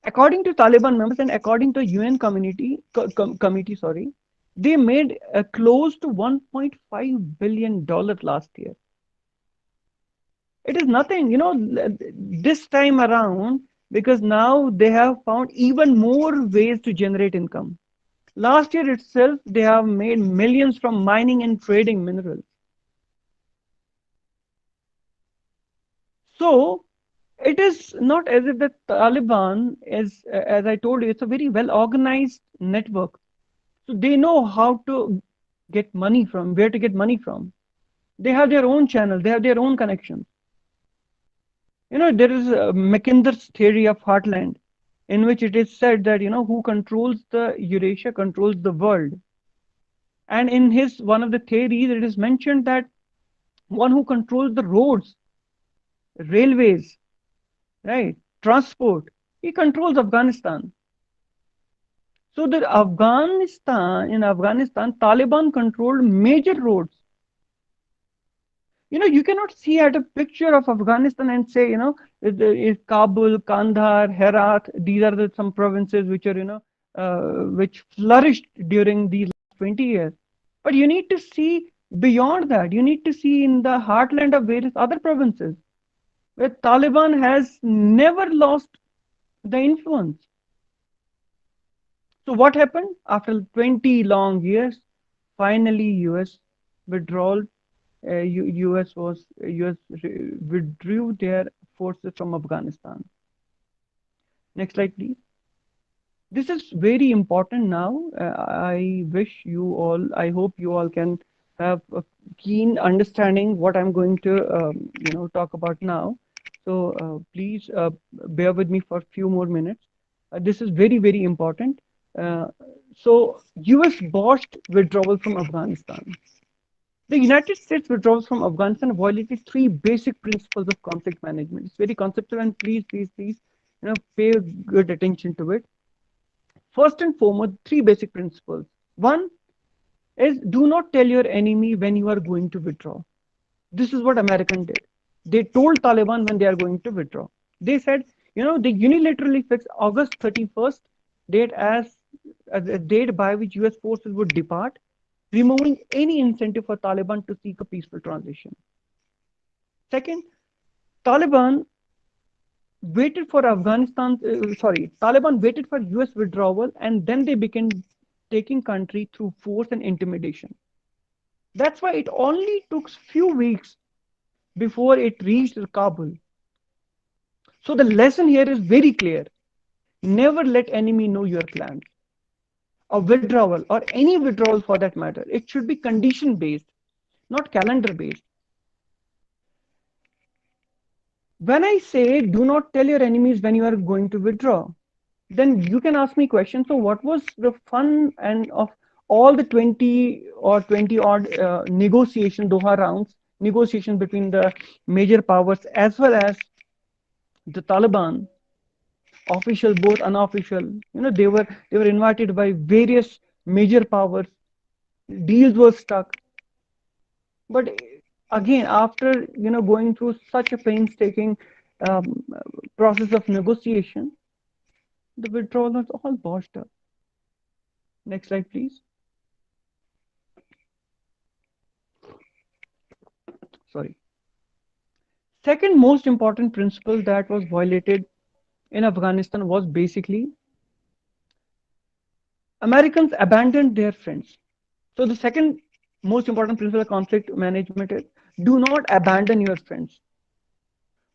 According to Taliban members and according to UN committee, they made close to $1.5 billion last year. It is nothing, this time around, because now they have found even more ways to generate income. Last year itself, they have made millions from mining and trading minerals. So it is not as if the Taliban is, as I told you, it's a very well organized network. So they know how to get money from, where to get money from. They have their own channel, they have their own connections. There is Mackinder's theory of heartland, in which it is said that, who controls the Eurasia controls the world. And in one of the theories, it is mentioned that one who controls the roads, railways, right, transport, he controls Afghanistan. So in Afghanistan, Taliban controlled major roads. You cannot see at a picture of Afghanistan and say, is Kabul, Kandahar, Herat, these are some provinces which are, which flourished during these last 20 years. But you need to see beyond that. You need to see in the heartland of various other provinces where Taliban has never lost the influence. So what happened? After 20 long years, finally US withdrew their forces from Afghanistan. Next slide, please. This is very important now. I hope you all can have a keen understanding what I'm going to, talk about now. So please bear with me for a few more minutes. This is very, very important. So US botched withdrawal from Afghanistan. The United States withdrawals from Afghanistan violated three basic principles of conflict management. It's very conceptual, and please, pay good attention to it. First and foremost, three basic principles. One, is do not tell your enemy when you are going to withdraw. This is what American did. They told Taliban when they are going to withdraw. They said, they unilaterally fixed August 31st date as a date by which US forces would depart, removing any incentive for Taliban to seek a peaceful transition. Second, Taliban Taliban waited for US withdrawal and then they began taking country through force and intimidation. That's why it only took few weeks before it reached Kabul. So the lesson here is very clear. Never let enemy know your plans. A withdrawal or any withdrawal for that matter, it should be condition based, not calendar based. When I say do not tell your enemies when you are going to withdraw, then you can ask me questions. So what was the fun and of all the 20 odd Doha rounds, negotiations between the major powers as well as the Taliban, official, both unofficial, they were invited by various major powers, deals were stuck. But again, after going through such a painstaking um, process of negotiation, the withdrawal was all botched up. Next slide, please. Sorry. Second most important principle that was violated in Afghanistan was basically Americans abandoned their friends. So the second most important principle of conflict management is do not abandon your friends.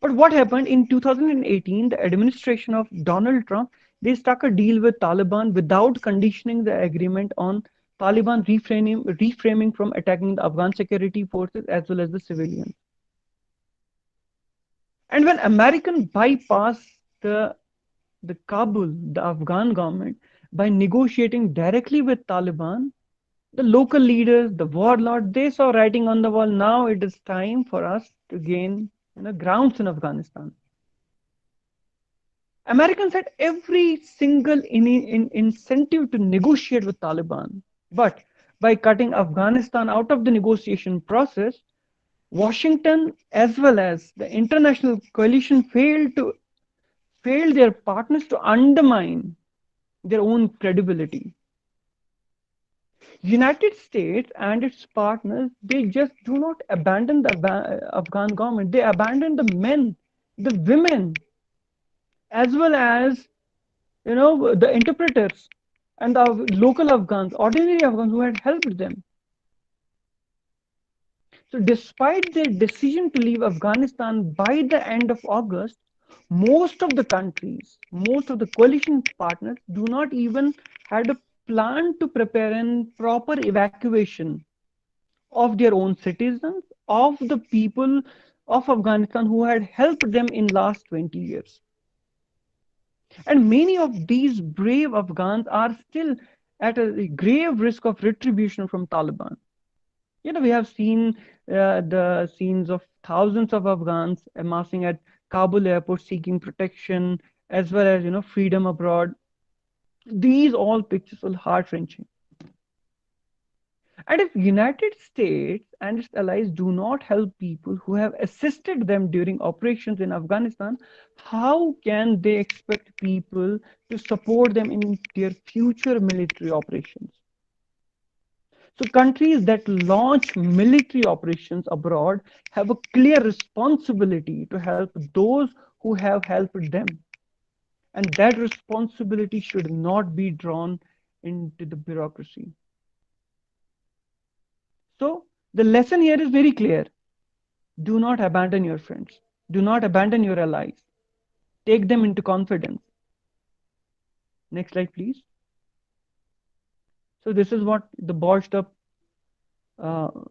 But what happened in 2018, the administration of Donald Trump, they struck a deal with Taliban without conditioning the agreement on Taliban reframing from attacking the Afghan security forces as well as the civilians. And when American bypassed the Kabul, the Afghan government, by negotiating directly with Taliban, the local leaders, the warlords, they saw writing on the wall. Now it is time for us to gain grounds in Afghanistan. Americans had every single incentive to negotiate with Taliban. But by cutting Afghanistan out of the negotiation process, Washington as well as the international coalition failed their partners to undermine their own credibility. United States and its partners, they just do not abandon the Afghan government. They abandon the men, the women, as well as the interpreters and the local Afghans, ordinary Afghans who had helped them. So despite their decision to leave Afghanistan by the end of August, most of the countries, most of the coalition partners do not even had a plan to prepare a proper evacuation of their own citizens, of the people of Afghanistan who had helped them in last 20 years. And many of these brave Afghans are still at a grave risk of retribution from Taliban. We have seen the scenes of thousands of Afghans amassing at Kabul airport seeking protection, as well as freedom abroad. These all pictures are heart-wrenching. And if United States and its allies do not help people who have assisted them during operations in Afghanistan, how can they expect people to support them in their future military operations? So countries that launch military operations abroad have a clear responsibility to help those who have helped them. And that responsibility should not be drawn into the bureaucracy. So the lesson here is very clear. Do not abandon your friends. Do not abandon your allies. Take them into confidence. Next slide, please. So this is what the botched up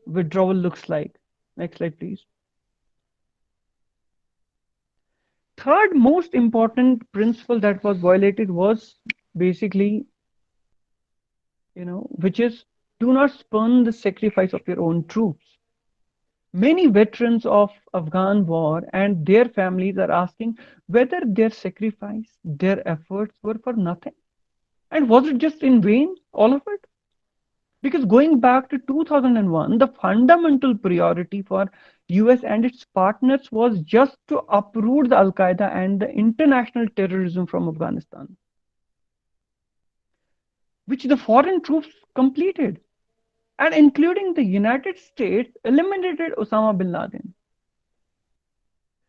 withdrawal looks like. Next slide, please. Third most important principle that was violated was basically, which is do not spurn the sacrifice of your own troops. Many veterans of Afghan war and their families are asking whether their sacrifice, their efforts were for nothing. And was it just in vain, all of it? Because going back to 2001, the fundamental priority for US and its partners was just to uproot the Al-Qaeda and the international terrorism from Afghanistan, which the foreign troops completed, and including the United States eliminated Osama bin Laden.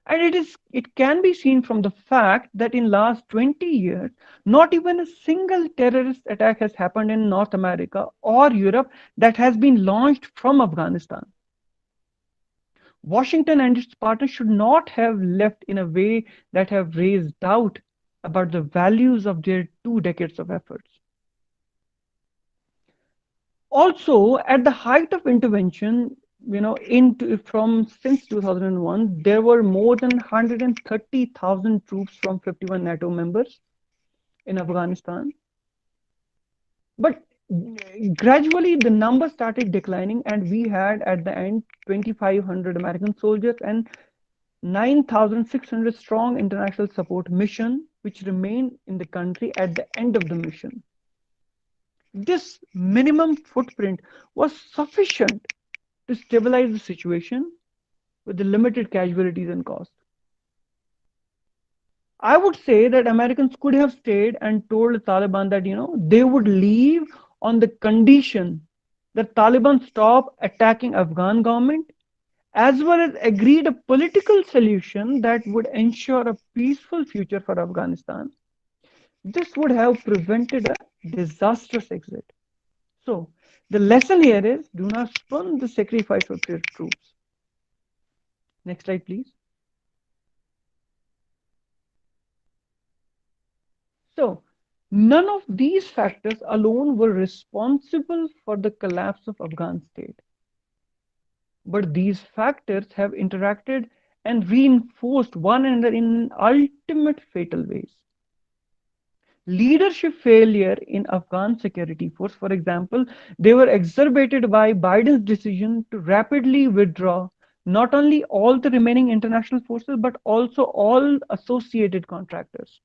And it can be seen from the fact that in last 20 years, not even a single terrorist attack has happened in North America or Europe that has been launched from Afghanistan. Washington and its partners should not have left in a way that have raised doubt about the values of their 2 decades of efforts. Also, at the height of intervention, from since 2001, there were more than 130,000 troops from 51 NATO members in Afghanistan. But gradually, the number started declining, and we had at the end 2,500 American soldiers and 9,600 strong international support mission, which remained in the country at the end of the mission. This minimum footprint was sufficient to stabilize the situation with the limited casualties and cost. I would say that Americans could have stayed and told the Taliban that they would leave on the condition that Taliban stop attacking Afghan government, as well as agreed a political solution that would ensure a peaceful future for Afghanistan. This would have prevented a disastrous exit. So the lesson here is, do not spurn the sacrifice of your troops. Next slide, please. So none of these factors alone were responsible for the collapse of Afghan state. But these factors have interacted and reinforced one another in ultimate fatal ways. Leadership failure in Afghan security force, for example, they were exacerbated by Biden's decision to rapidly withdraw not only all the remaining international forces, but also all associated contractors.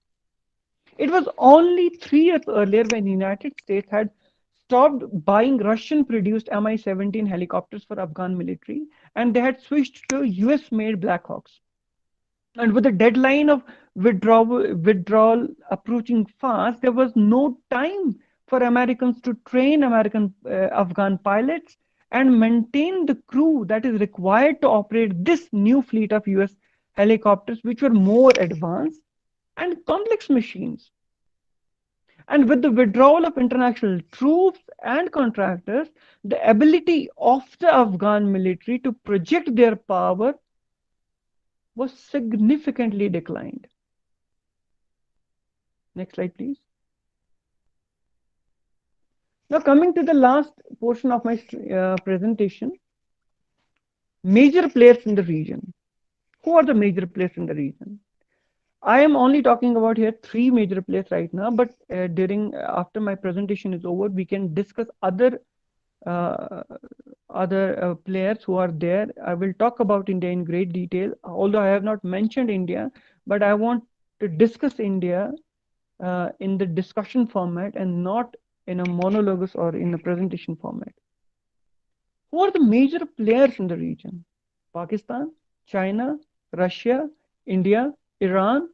It was only 3 years earlier when the United States had stopped buying Russian-produced Mi-17 helicopters for Afghan military, and they had switched to US-made Black Hawks. And with the deadline of withdrawal approaching fast, there was no time for Americans to train Afghan pilots and maintain the crew that is required to operate this new fleet of US helicopters, which were more advanced and complex machines. And with the withdrawal of international troops and contractors, the ability of the Afghan military to project their power was significantly declined. Next slide, please. Now, coming to the last portion of my presentation, major players in the region. Who are the major players in the region? I am only talking about here 3 major players right now, but after my presentation is over, we can discuss other players who are there. I will talk about India in great detail, although I have not mentioned India, but I want to discuss India in the discussion format and not in a monologues or in a presentation format. Who are the major players in the region? Pakistan, China, Russia, India, Iran,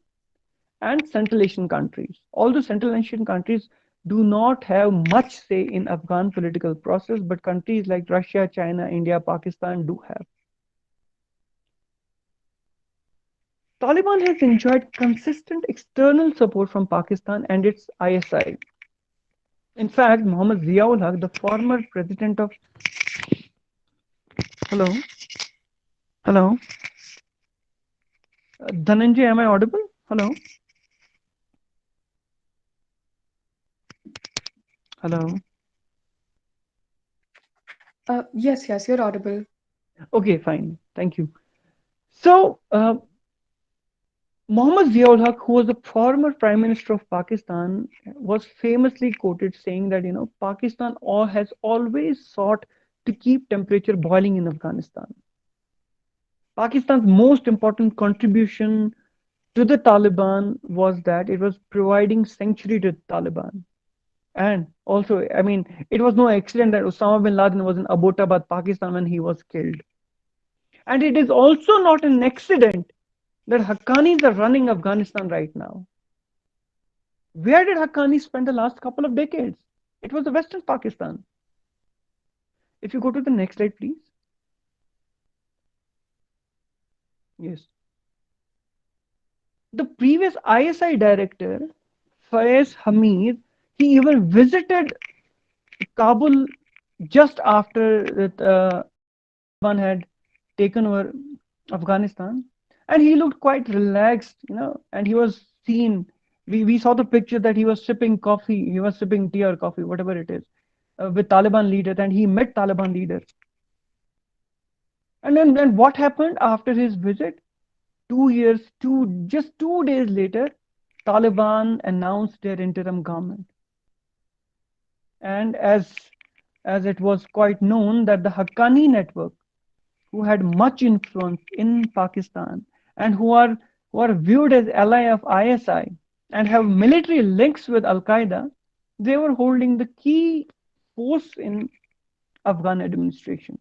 and Central Asian countries. Although Central Asian countries do not have much say in Afghan political process, but countries like Russia, China, India, Pakistan do have. Taliban has enjoyed consistent external support from Pakistan and its ISI. In fact, Mohammad Ziaul Haq, the former president of... Hello? Hello? Dhananjay, am I audible? Hello? Hello? Yes, you're audible. Okay, fine. Thank you. So, Mohammad Ziaul Haq, who was the former Prime Minister of Pakistan, was famously quoted saying that, Pakistan has always sought to keep temperature boiling in Afghanistan. Pakistan's most important contribution to the Taliban was that it was providing sanctuary to the Taliban. And also, I mean, it was no accident that Osama bin Laden was in Abbottabad, Pakistan when he was killed. And it is also not an accident that Haqqanis are running Afghanistan right now. Where did Haqqanis spend the last couple of decades? It was the Western Pakistan. If you go to the next slide, please. Yes. The previous ISI director, Faiz Hamid, he even visited Kabul just after Taliban had taken over Afghanistan, and he looked quite relaxed, and he was seen. We saw the picture that he was sipping coffee, he was sipping tea or coffee, whatever it is, with Taliban leaders, and he met Taliban leaders. And then what happened after his visit? 2 years, just 2 days later, Taliban announced their interim government. And as it was quite known that the Haqqani network, who had much influence in Pakistan and who are viewed as ally of ISI and have military links with Al Qaeda, they were holding the key posts in Afghan administration.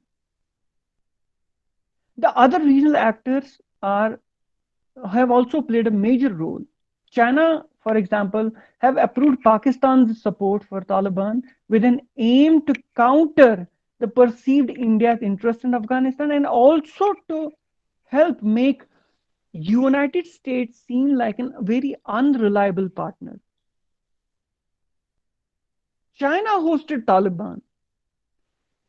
The other regional actors have also played a major role. China, for example, have approved Pakistan's support for Taliban with an aim to counter the perceived India's interest in Afghanistan and also to help make United States seem like a very unreliable partner. China hosted Taliban.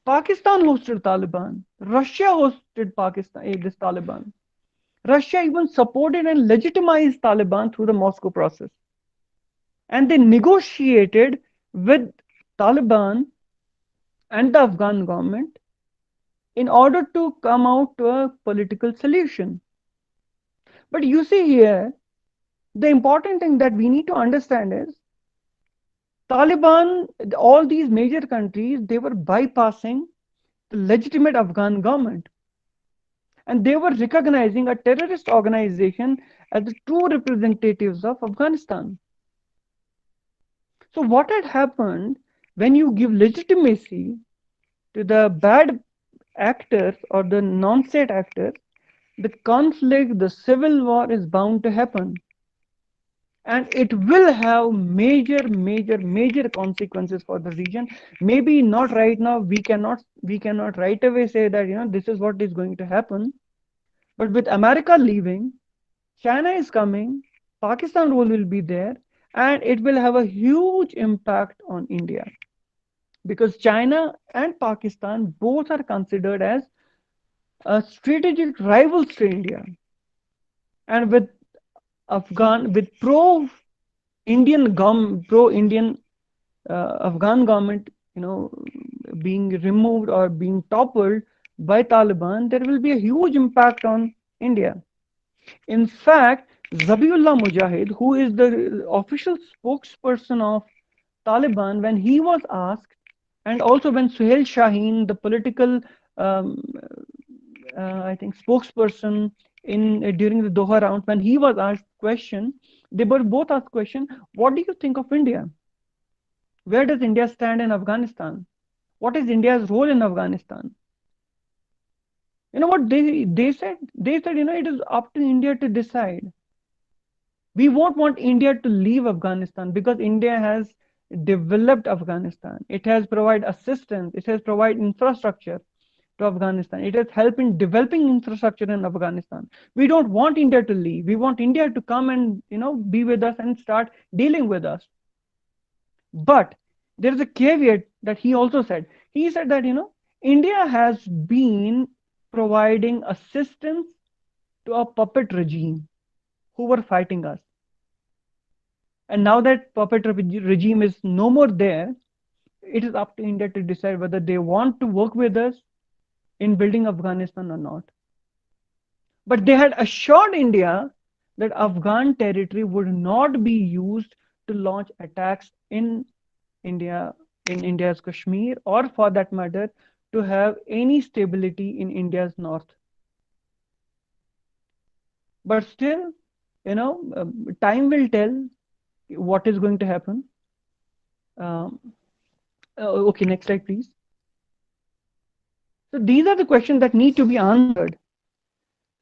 Pakistan hosted Taliban. Russia hosted this Taliban. Russia even supported and legitimized Taliban through the Moscow process. And they negotiated with Taliban and the Afghan government in order to come out to a political solution. But you see here, the important thing that we need to understand is Taliban, all these major countries, they were bypassing the legitimate Afghan government. And they were recognizing a terrorist organization as the true representatives of Afghanistan. So what had happened when you give legitimacy to the bad actors or the non-state actors, the conflict, the civil war is bound to happen. And it will have major consequences for the region. Maybe not right now. We cannot right away say that this is what is going to happen. But with America leaving, China is coming, Pakistan role will be there, and it will have a huge impact on India. Because China and Pakistan both are considered as strategic rivals to India. And with pro-Indian Afghan government, being removed or being toppled by Taliban, there will be a huge impact on India. In fact, Zabiullah Mujahid, who is the official spokesperson of Taliban, when he was asked, and also when Suhail Shaheen, the political, I think, spokesperson during the Doha round, when he was asked question, they were both asked question, what do you think of India? Where does India stand in Afghanistan? What is India's role in Afghanistan? You know what they said? They said, it is up to India to decide. We won't want India to leave Afghanistan because India has developed Afghanistan. It has provided assistance. It has provided infrastructure to Afghanistan. It has helped in developing infrastructure in Afghanistan. We don't want India to leave. We want India to come and be with us and start dealing with us. But there is a caveat that he also said. He said that India has been providing assistance to a puppet regime who were fighting us. And now that puppet regime is no more there, it is up to India to decide whether they want to work with us in building Afghanistan or not. But they had assured India that Afghan territory would not be used to launch attacks in India's Kashmir, or for that matter, to have any stability in India's north. But still, time will tell what is going to happen. Okay, next slide, please. So these are the questions that need to be answered.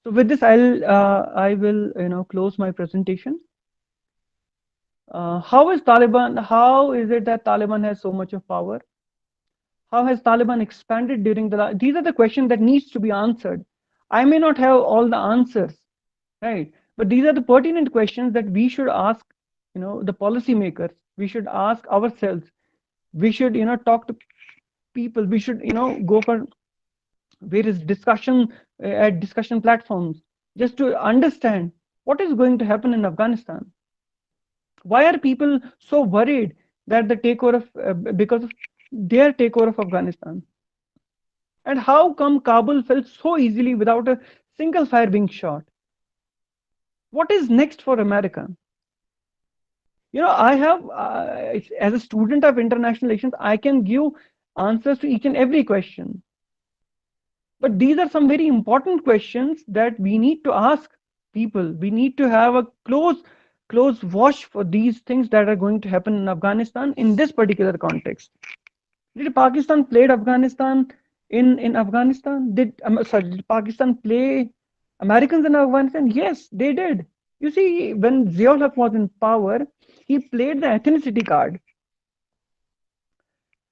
So with this, I will close my presentation. How is Taliban? How is it that Taliban has so much of power? How has Taliban expanded during the? These are the questions that needs to be answered. I may not have all the answers, right? But these are the pertinent questions that we should ask, the policymakers. We should ask ourselves. We should, talk to people. We should, go for various discussion at discussion platforms just to understand what is going to happen in Afghanistan. Why are people so worried that the takeover of because of their takeover of Afghanistan? And how come Kabul fell so easily without a single fire being shot? What is next for America? I have, as a student of international relations, I can give answers to each and every question. But these are some very important questions that we need to ask people. We need to have a close watch for these things that are going to happen in Afghanistan in this particular context. Did Pakistan played Afghanistan in Afghanistan? Did Pakistan play Americans in Afghanistan? Yes, they did. You see, when Ziaul Haq was in power, he played the ethnicity card.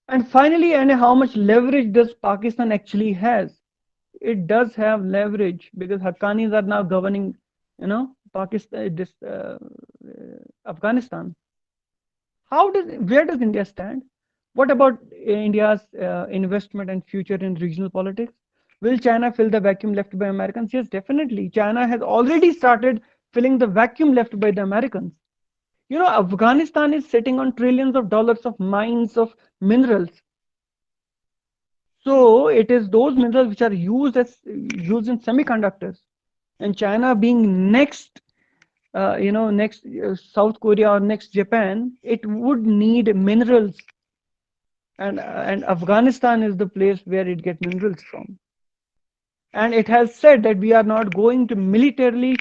And finally, and how much leverage does Pakistan actually has? It does have leverage because Haqqanis are now governing, Pakistan, Afghanistan. Where does India stand? What about India's investment and future in regional politics? Will China fill the vacuum left by Americans? Yes, definitely. China has already started filling the vacuum left by the Americans. Afghanistan is sitting on trillions of dollars of mines of minerals. So it is those minerals which are used in semiconductors, and China being next, next South Korea or next Japan, it would need minerals, and Afghanistan is the place where it gets minerals from. And it has said that we are not going to militarily,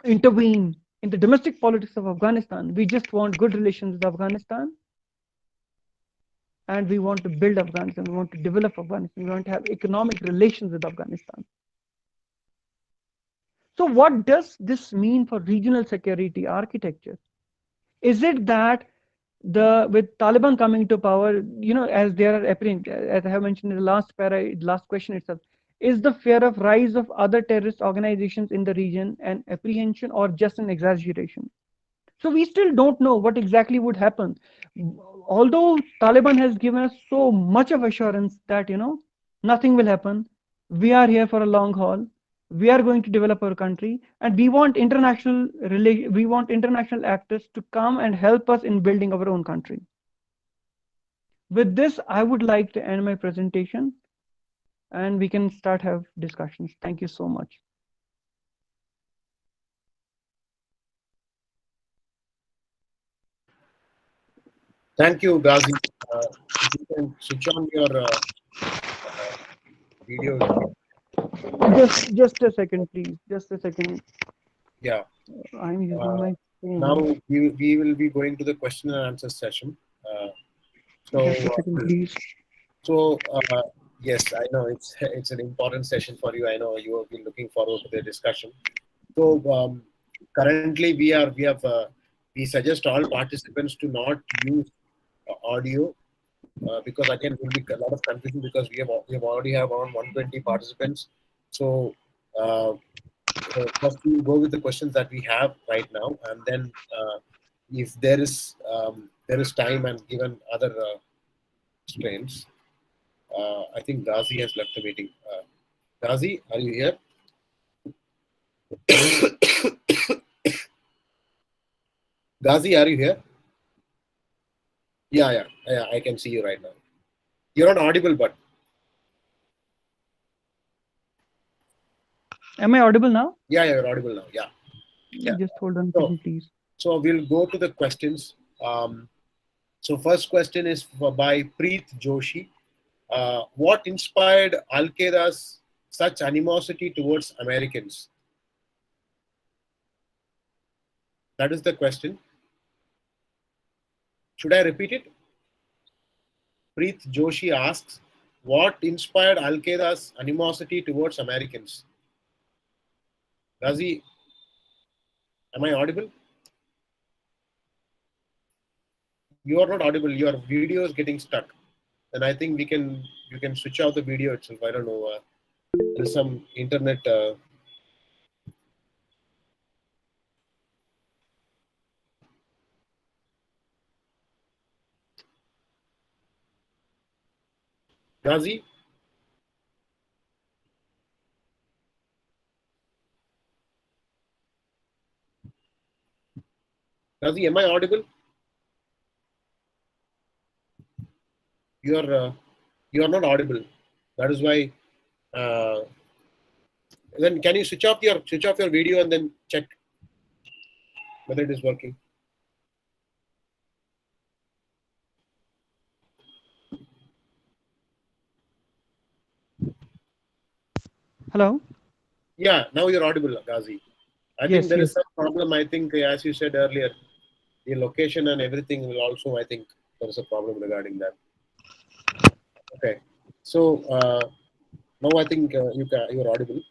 intervene in the domestic politics of Afghanistan. We just want good relations with Afghanistan. And we want to build Afghanistan, we want to develop Afghanistan, we want to have economic relations with Afghanistan. So what does this mean for regional security architecture? Is it that with Taliban coming to power, as they are appearing, as I have mentioned in the last question itself, is the fear of rise of other terrorist organizations in the region an apprehension or just an exaggeration? So we still don't know what exactly would happen. Although Taliban has given us so much of assurance that nothing will happen, we are here for a long haul. We are going to develop our country, and we want international actors to come and help us in building our own country. With this, I would like to end my presentation, and we can start have discussions. Thank you so much. Thank you, Gazi. If you can switch on your video. Just a second, please. Just a second. Yeah. I'm using my phone. Now we will be going to the question and answer session. Just a second, please. Yes, I know it's an important session for you. I know you have been looking forward to the discussion. So currently we suggest all participants to not use audio because again there will be a lot of confusion because we already have around 120 participants. So first we will go with the questions that we have right now, and then if there is time and given other strains, I think Gazi has left the meeting. Gazi, are you here? Gazi, are you here? Yeah, I can see you right now. You're not audible, but. Am I audible now? Yeah, you're audible now. Yeah. Just hold on a second, please. So we'll go to the questions. So first question is by Preet Joshi. What inspired Al-Qaeda's such animosity towards Americans? That is the question. Should I repeat it? Preet Joshi asks, what inspired Al Qaeda's animosity towards Americans? Gazi, am I audible? You are not audible. Your video is getting stuck. Then I think you can switch out the video itself. I don't know. There's some internet. Gazi, Gazi, am I audible? You are not audible. That is why. Then can you switch off your video and then check whether it is working? Hello? Yeah, now you're audible, Gazi. I think Yes, there is yes. some problem. I think, as you said earlier, the location and everything will also. I think there is a problem regarding that. Okay, so now I think you're audible.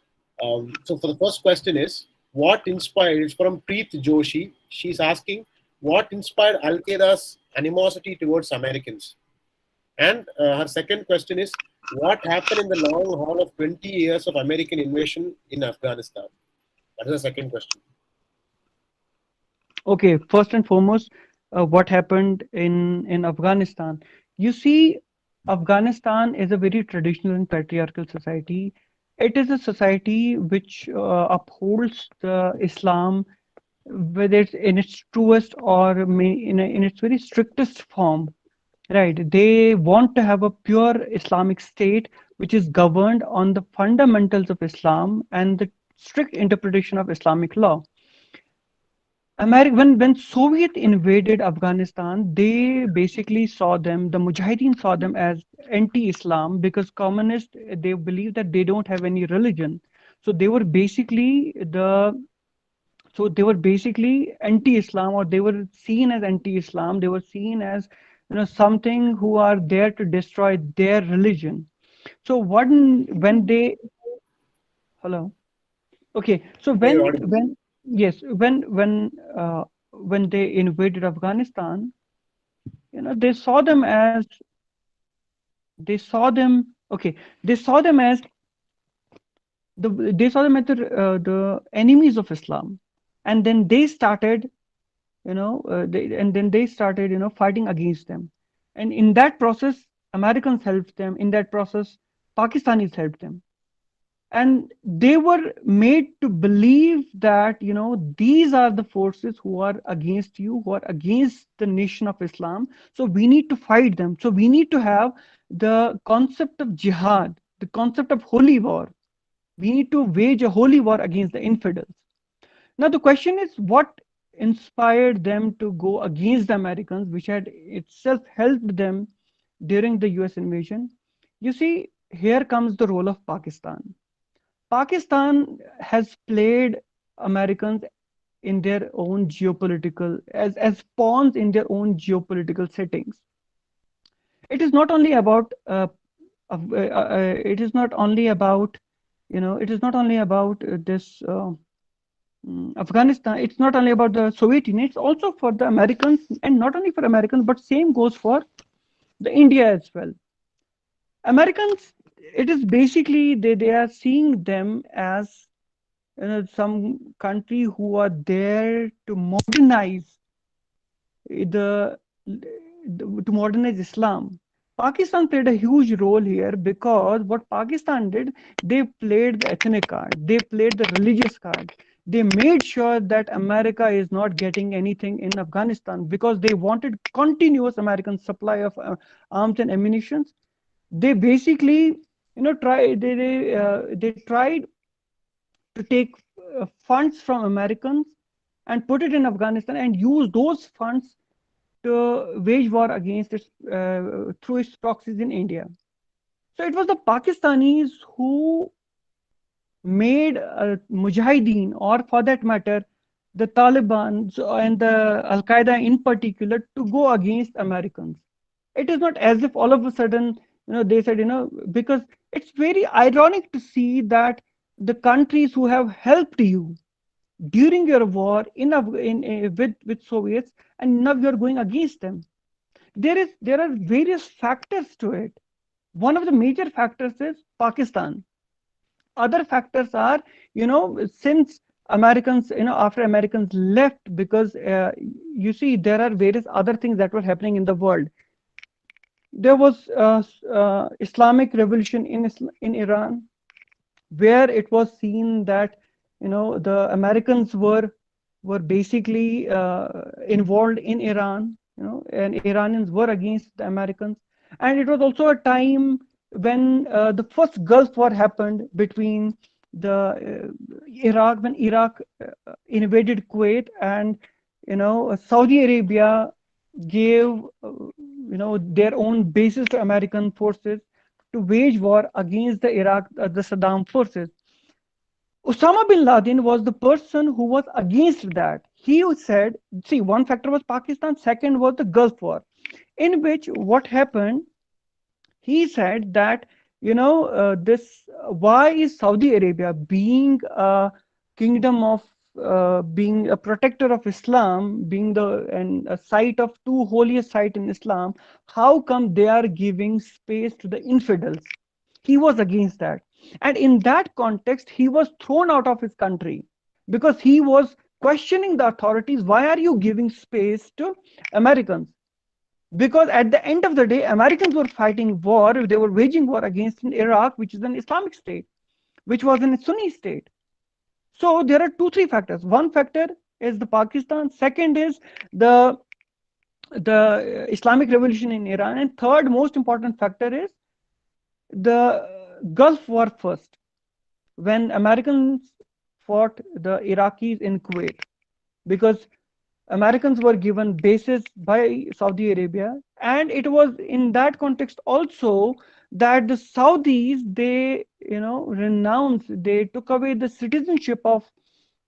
So for the first question is, what inspired? It's from Preet Joshi. She's asking, what inspired Al Qaeda's animosity towards Americans? And her second question is, what happened in the long haul of 20 years of American invasion in Afghanistan? That is the second question. Okay, first and foremost, what happened in Afghanistan? You see, Afghanistan is a very traditional and patriarchal society. It is a society which upholds the Islam, whether it's in its truest or in its very strictest form. Right. They want to have a pure Islamic state which is governed on the fundamentals of Islam and the strict interpretation of Islamic law. When Soviet invaded Afghanistan, they basically saw them, the Mujahideen saw them as anti-Islam because communists, they believe that they don't have any religion. So they were basically anti-Islam, or they were seen as anti-Islam. They were seen as something who are there to destroy their religion. So when they hello. Okay, so Yeah, you're audible. when yes, when they invaded Afghanistan, they saw them as they saw them okay, they saw them as the enemies of Islam, and then they started, fighting against them, and in that process, Americans helped them. In that process, Pakistanis helped them. And they were made to believe that these are the forces who are against you, who are against the nation of Islam, so we need to fight them. So we need to have the concept of jihad, the concept of holy war. We need to wage a holy war against the infidels. Now the question is, what inspired them to go against the Americans, which had itself helped them during the US invasion? You see, here comes the role of Pakistan. Pakistan has played Americans in their own geopolitical, as pawns in their own geopolitical settings. It is not only about it is not only about it is not only about this Afghanistan. It's not only about the Soviet Union. It's also for the Americans, and not only for Americans, but same goes for the India as well. Americans, it is basically they are seeing them as some country who are there to modernize the to modernize Islam. Pakistan played a huge role here because what Pakistan did, they played the ethnic card, they played the religious card. They made sure that America is not getting anything in Afghanistan because they wanted continuous American supply of arms and ammunition. They basically, they tried to take funds from Americans and put it in Afghanistan and use those funds to wage war against its through its proxies in India. So it was the Pakistanis who made Mujahideen, or for that matter, the Taliban and the Al Qaeda in particular to go against Americans. It is not as if all of a sudden, they said, because it's very ironic to see that the countries who have helped you during your war with Soviets, and now you're going against them. There are various factors to it. One of the major factors is Pakistan. Other factors are, since Americans, after Americans left, because you see, there are various other things that were happening in the world. There was Islamic revolution in Iran, where it was seen that the Americans were basically involved in Iran, and Iranians were against the Americans. And it was also a time when the first Gulf War happened between the when Iraq invaded Kuwait, and Saudi Arabia gave their own bases to American forces to wage war against the Saddam forces. Osama bin Laden was the person who was against that. He said, see, one factor was Pakistan, second was the Gulf War, in which what happened, he said that, why is Saudi Arabia, being a kingdom of, being a protector of Islam, being a site of two holiest site in Islam, how come they are giving space to the infidels? He was against that. And in that context, he was thrown out of his country because he was questioning the authorities. Why are you giving space to Americans? Because at the end of the day, Americans were fighting war. They were waging war against Iraq, which is an Islamic state, which was a Sunni state. So there are 2-3 factors. One factor is the Pakistan. Second is the Islamic revolution in Iran. And third most important factor is the Gulf War first, when Americans fought the Iraqis in Kuwait, because Americans were given bases by Saudi Arabia. And it was in that context also that the Saudis, they they took away the citizenship of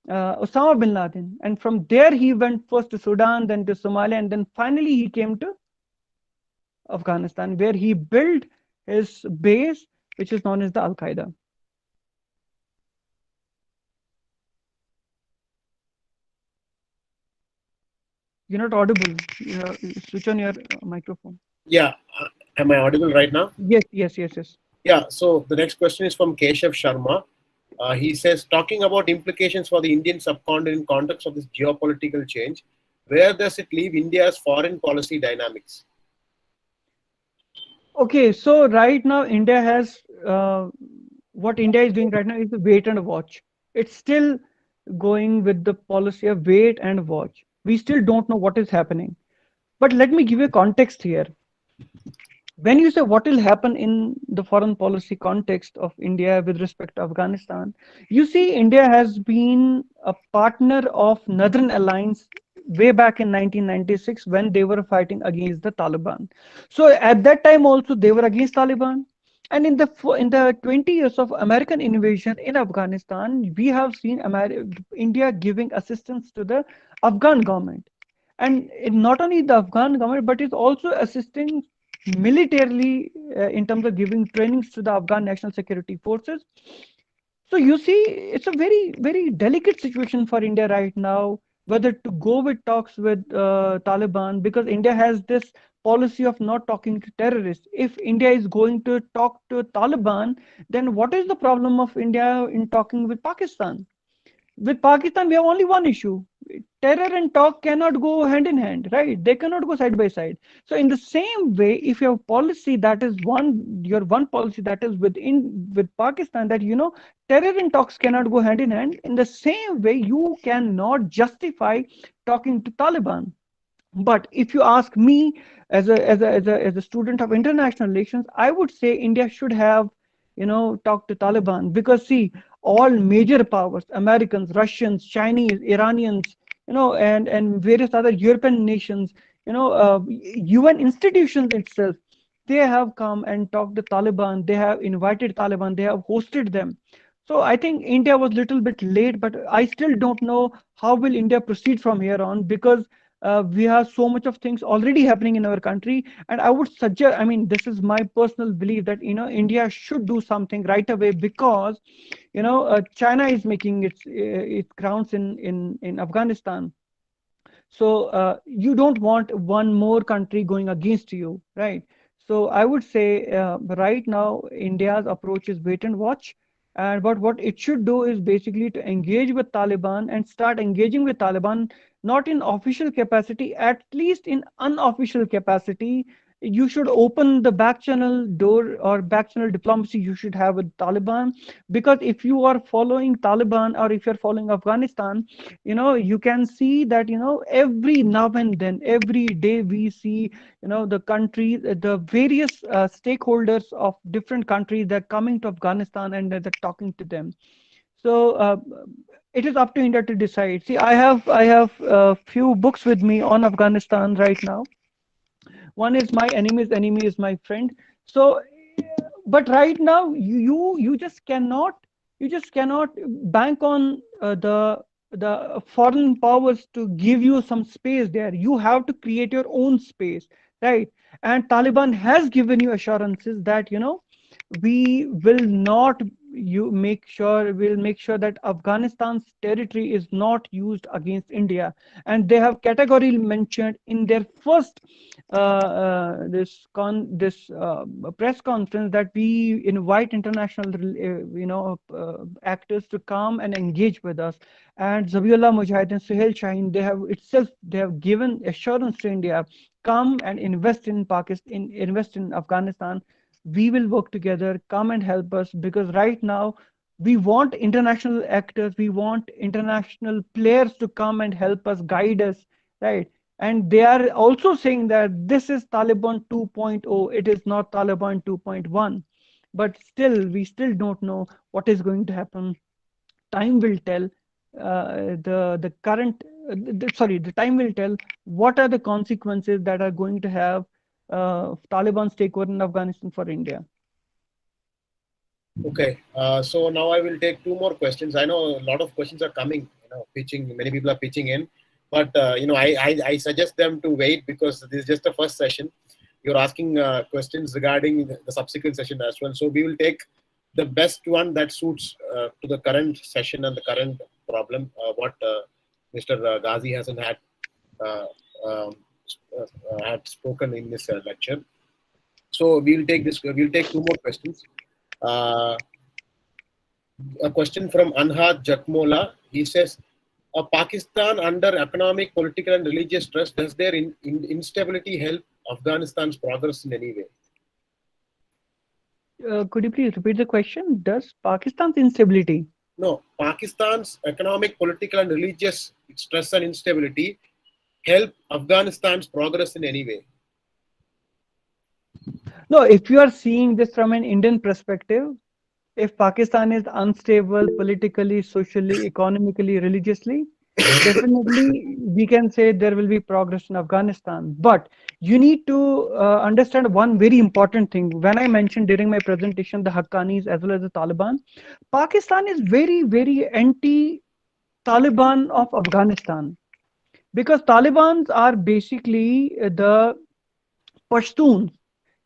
Osama bin Laden, and from there he went first to Sudan, then to Somalia, and then finally he came to Afghanistan, where he built his base, which is known as the Al Qaeda. You're not audible. Switch on your microphone. Yeah. Am I audible right now? Yes. Yeah. So the next question is from Keshav Sharma. He says, talking about implications for the Indian subcontinent in context of this geopolitical change, where does it leave India's foreign policy dynamics? Okay, so right now India has what India is doing right now is wait and watch. It's still going with the policy of wait and watch. We still don't know what is happening. But let me give you context here. When you say what will happen in the foreign policy context of India with respect to Afghanistan, you see India has been a partner of Northern Alliance way back in 1996 when they were fighting against the Taliban. So at that time also they were against Taliban. And in the 20 years of American invasion in Afghanistan, we have seen India giving assistance to the Afghan government. And not only the Afghan government, but it's also assisting militarily in terms of giving trainings to the Afghan National Security Forces. So you see, it's a very, very delicate situation for India right now, whether to go with talks with Taliban, because India has this policy of not talking to terrorists. If India is going to talk to Taliban, then what is the problem of India in talking with Pakistan? With Pakistan, we have only one issue. Terror and talk cannot go hand in hand, right? They cannot go side by side. So in the same way, if you have policy that is your one policy that is with Pakistan, that terror and talks cannot go hand in hand, in the same way you cannot justify talking to Taliban. But if you ask me as a student of international relations, I would say India should have talked to Taliban, because see, all major powers, Americans, Russians, Chinese, Iranians, and various other European nations, UN institutions itself, they have come and talked to Taliban. They have invited Taliban. They have hosted them. So I think India was a little bit late, but I still don't know how will India proceed from here on, because we have so much of things already happening in our country. And I would suggest, I mean, this is my personal belief that, India should do something right away, because, China is making its grounds in Afghanistan. So you don't want one more country going against you, right? So I would say right now India's approach is wait and watch. And but what it should do is basically to engage with Taliban and start engaging with Taliban, not in official capacity, at least in unofficial capacity. You should open the back channel door, or back channel diplomacy you should have with Taliban. Because if you are following Taliban, or if you're following Afghanistan, you can see that, every now and then, every day, we see, the countries, the various stakeholders of different countries, they're coming to Afghanistan and they're talking to them. So it is up to India to decide. See, I have a few books with me on Afghanistan right now. One is My Enemy's Enemy is My Friend. So but right now you just cannot bank on the foreign powers to give you some space there. You have to create your own space, right? And Taliban has given you assurances that, we will not you make sure we'll make sure that Afghanistan's territory is not used against India. And they have categorically mentioned in their first this press conference that we invite international actors to come and engage with us. And Zabiullah Mujahideen, Suhail Shaheen, they have given assurance to India, come and invest in Pakistan, invest in Afghanistan. We will work together, come and help us, because right now we want international actors, we want international players to come and help us, guide us, right? And they are also saying that this is Taliban 2.0, it is not Taliban 2.1. But still, we still don't know what is going to happen. Time will tell. The current sorry, the time will tell what are the consequences that are going to have Taliban's takeover in Afghanistan for India. Okay, so now I will take two more questions. I know a lot of questions are coming, pitching. Many people are pitching in, but I suggest them to wait, because this is just the first session. You're asking questions regarding the subsequent session as well. So we will take the best one that suits to the current session and the current problem. What Mr. Gazi Hassan had spoken in this lecture. So we'll take this. We'll take two more questions. A question from Anhad Jakmola. He says, Pakistan under economic, political and religious stress, does their instability help Afghanistan's progress in any way? Could you please repeat the question? Does Pakistan's instability? No, Pakistan's economic, political and religious stress and instability help Afghanistan's progress in any way? No, if you are seeing this from an Indian perspective, if Pakistan is unstable politically, socially, economically, religiously, definitely we can say there will be progress in Afghanistan. But you need to understand one very important thing. When I mentioned during my presentation the Haqqanis as well as the Taliban, Pakistan is very, very anti-Taliban of Afghanistan, because Talibans are basically the Pashtuns.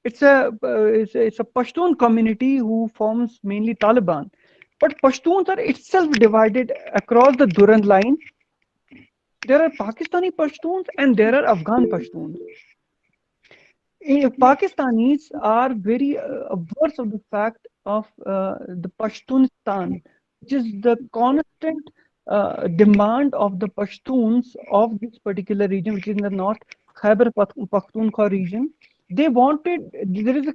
It's a Pashtun community who forms mainly Taliban. But Pashtuns are itself divided across the Durand line. There are Pakistani Pashtuns and there are Afghan Pashtuns. Pakistanis are very averse of the fact of the Pashtunistan, which is the constant demand of the Pashtuns of this particular region, which is in the north, Khyber Pakhtunkhwa region. They wanted, there is a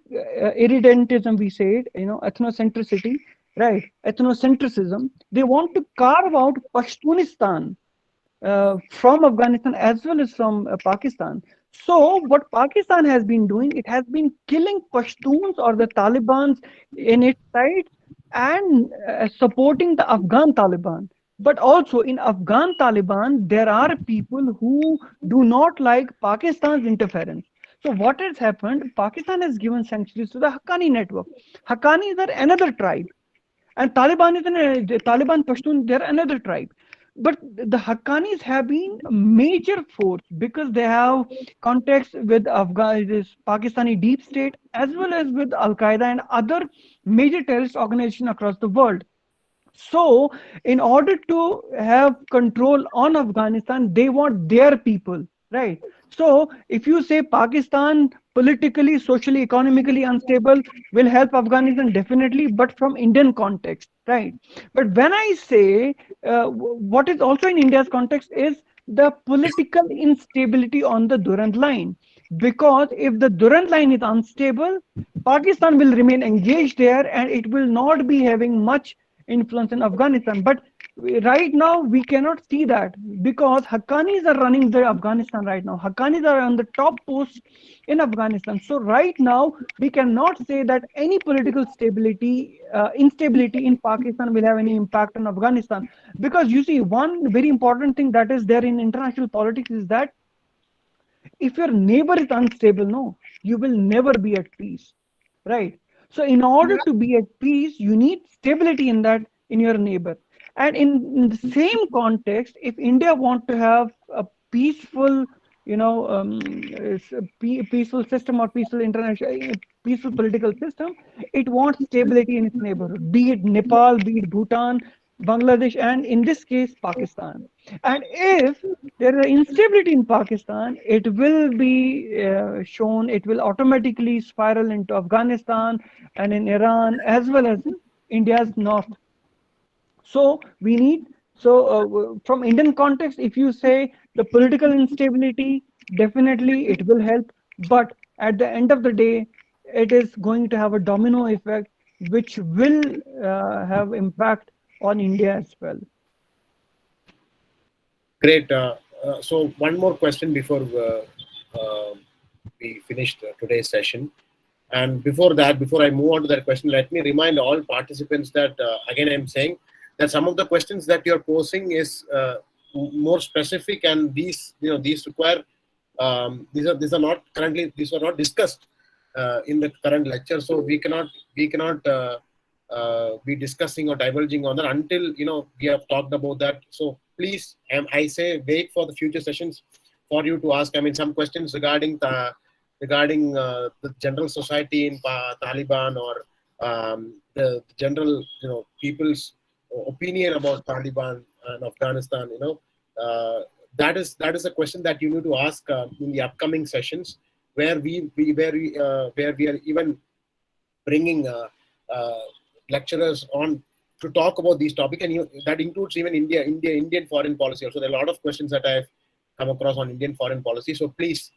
irredentism, we say it, ethnocentricity, right? Ethnocentrism. They want to carve out Pashtunistan from Afghanistan as well as from Pakistan. So what Pakistan has been doing, it has been killing Pashtuns or the Talibans in its sides and supporting the Afghan Taliban. But also in Afghan Taliban, there are people who do not like Pakistan's interference. So what has happened, Pakistan has given sanctuaries to the Haqqani network. Haqqanis are another tribe. And Taliban is the Taliban Pashtun, they're another tribe. But the Haqqanis have been a major force because they have contacts with this Pakistani deep state as well as with Al Qaeda and other major terrorist organizations across the world. So, in order to have control on Afghanistan, they want their people, right? So, if you say Pakistan politically, socially, economically unstable will help Afghanistan definitely, but from Indian context, right? But when I say what is also in India's context is the political instability on the Durand line, because if the Durand line is unstable, Pakistan will remain engaged there and it will not be having much influence in Afghanistan. But right now we cannot see that because Haqqanis are running the Afghanistan right now. Haqqanis are on the top post in Afghanistan. So right now we cannot say that any political instability in Pakistan will have any impact on Afghanistan. Because you see, one very important thing that is there in international politics is that if your neighbor is unstable, no, you will never be at peace, right? So in order to be at peace, you need stability in that in your neighbor. And in the same context, if India want to have a peaceful, peaceful system or peaceful international, peaceful political system, it wants stability in its neighborhood, be it Nepal, be it Bhutan, Bangladesh, and in this case, Pakistan. And if there is instability in Pakistan, it will be shown, it will automatically spiral into Afghanistan and in Iran as well as in India's north. So we need, from Indian context, if you say the political instability, definitely it will help. But at the end of the day, it is going to have a domino effect, which will have impact on India as well. Great. So one more question before we finish today's session. And before that, before I move on to that question, let me remind all participants that, again, I'm saying that some of the questions that you're posing is more specific, and these require, these are not discussed in the current lecture. So we cannot be discussing or divulging on that until we have talked about that. So please, I say, wait for the future sessions for you to ask. I mean, some questions regarding the general society in Taliban, or the general people's opinion about Taliban and Afghanistan. That is a question that you need to ask in the upcoming sessions, where we are even bringing lecturers on to talk about these topics, and that includes even Indian foreign policy. Also, there are a lot of questions that I've come across on Indian foreign policy. So please,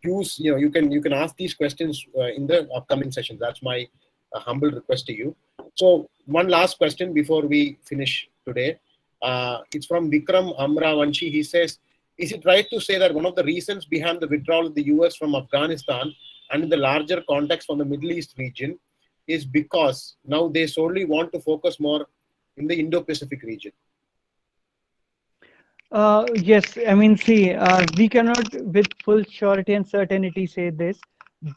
use you can ask these questions in the upcoming sessions. That's my humble request to you. So one last question before we finish today. It's from Vikram Amravanshi. He says, is it right to say that one of the reasons behind the withdrawal of the US from Afghanistan and in the larger context from the Middle East region is because now they solely want to focus more in the Indo-Pacific region? Yes, I mean, see, we cannot with full surety and certainty say this,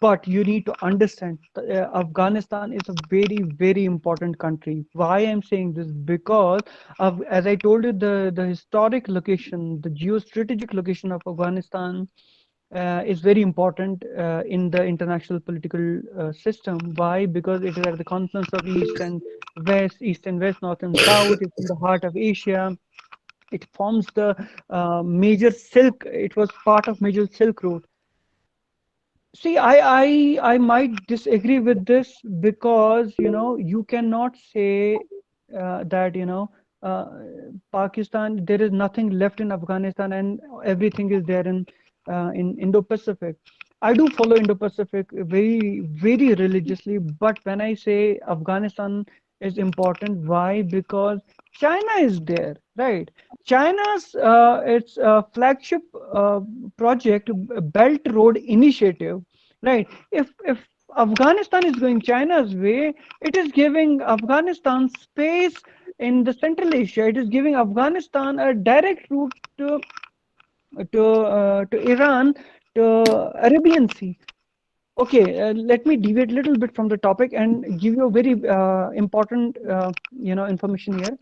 but you need to understand Afghanistan is a very, very important country. Why I'm saying this? Because as I told you, the historic location, the geostrategic location of Afghanistan is very important in the international political system. Why? Because it is at the confluence of east and west, north and south. It's in the heart of Asia. It forms the major silk. It was part of major Silk Road. See, I might disagree with this because you cannot say that Pakistan, there is nothing left in Afghanistan and everything is there in Indo-Pacific. I do follow Indo-Pacific very, very religiously, but when I say Afghanistan is important, why? Because China is there, right? China's its flagship project, Belt Road Initiative, right? If Afghanistan is going China's way, it is giving Afghanistan space in the Central Asia. It is giving Afghanistan a direct route to Iran, to Arabian Sea. Okay, let me deviate a little bit from the topic and give you a very important, information here.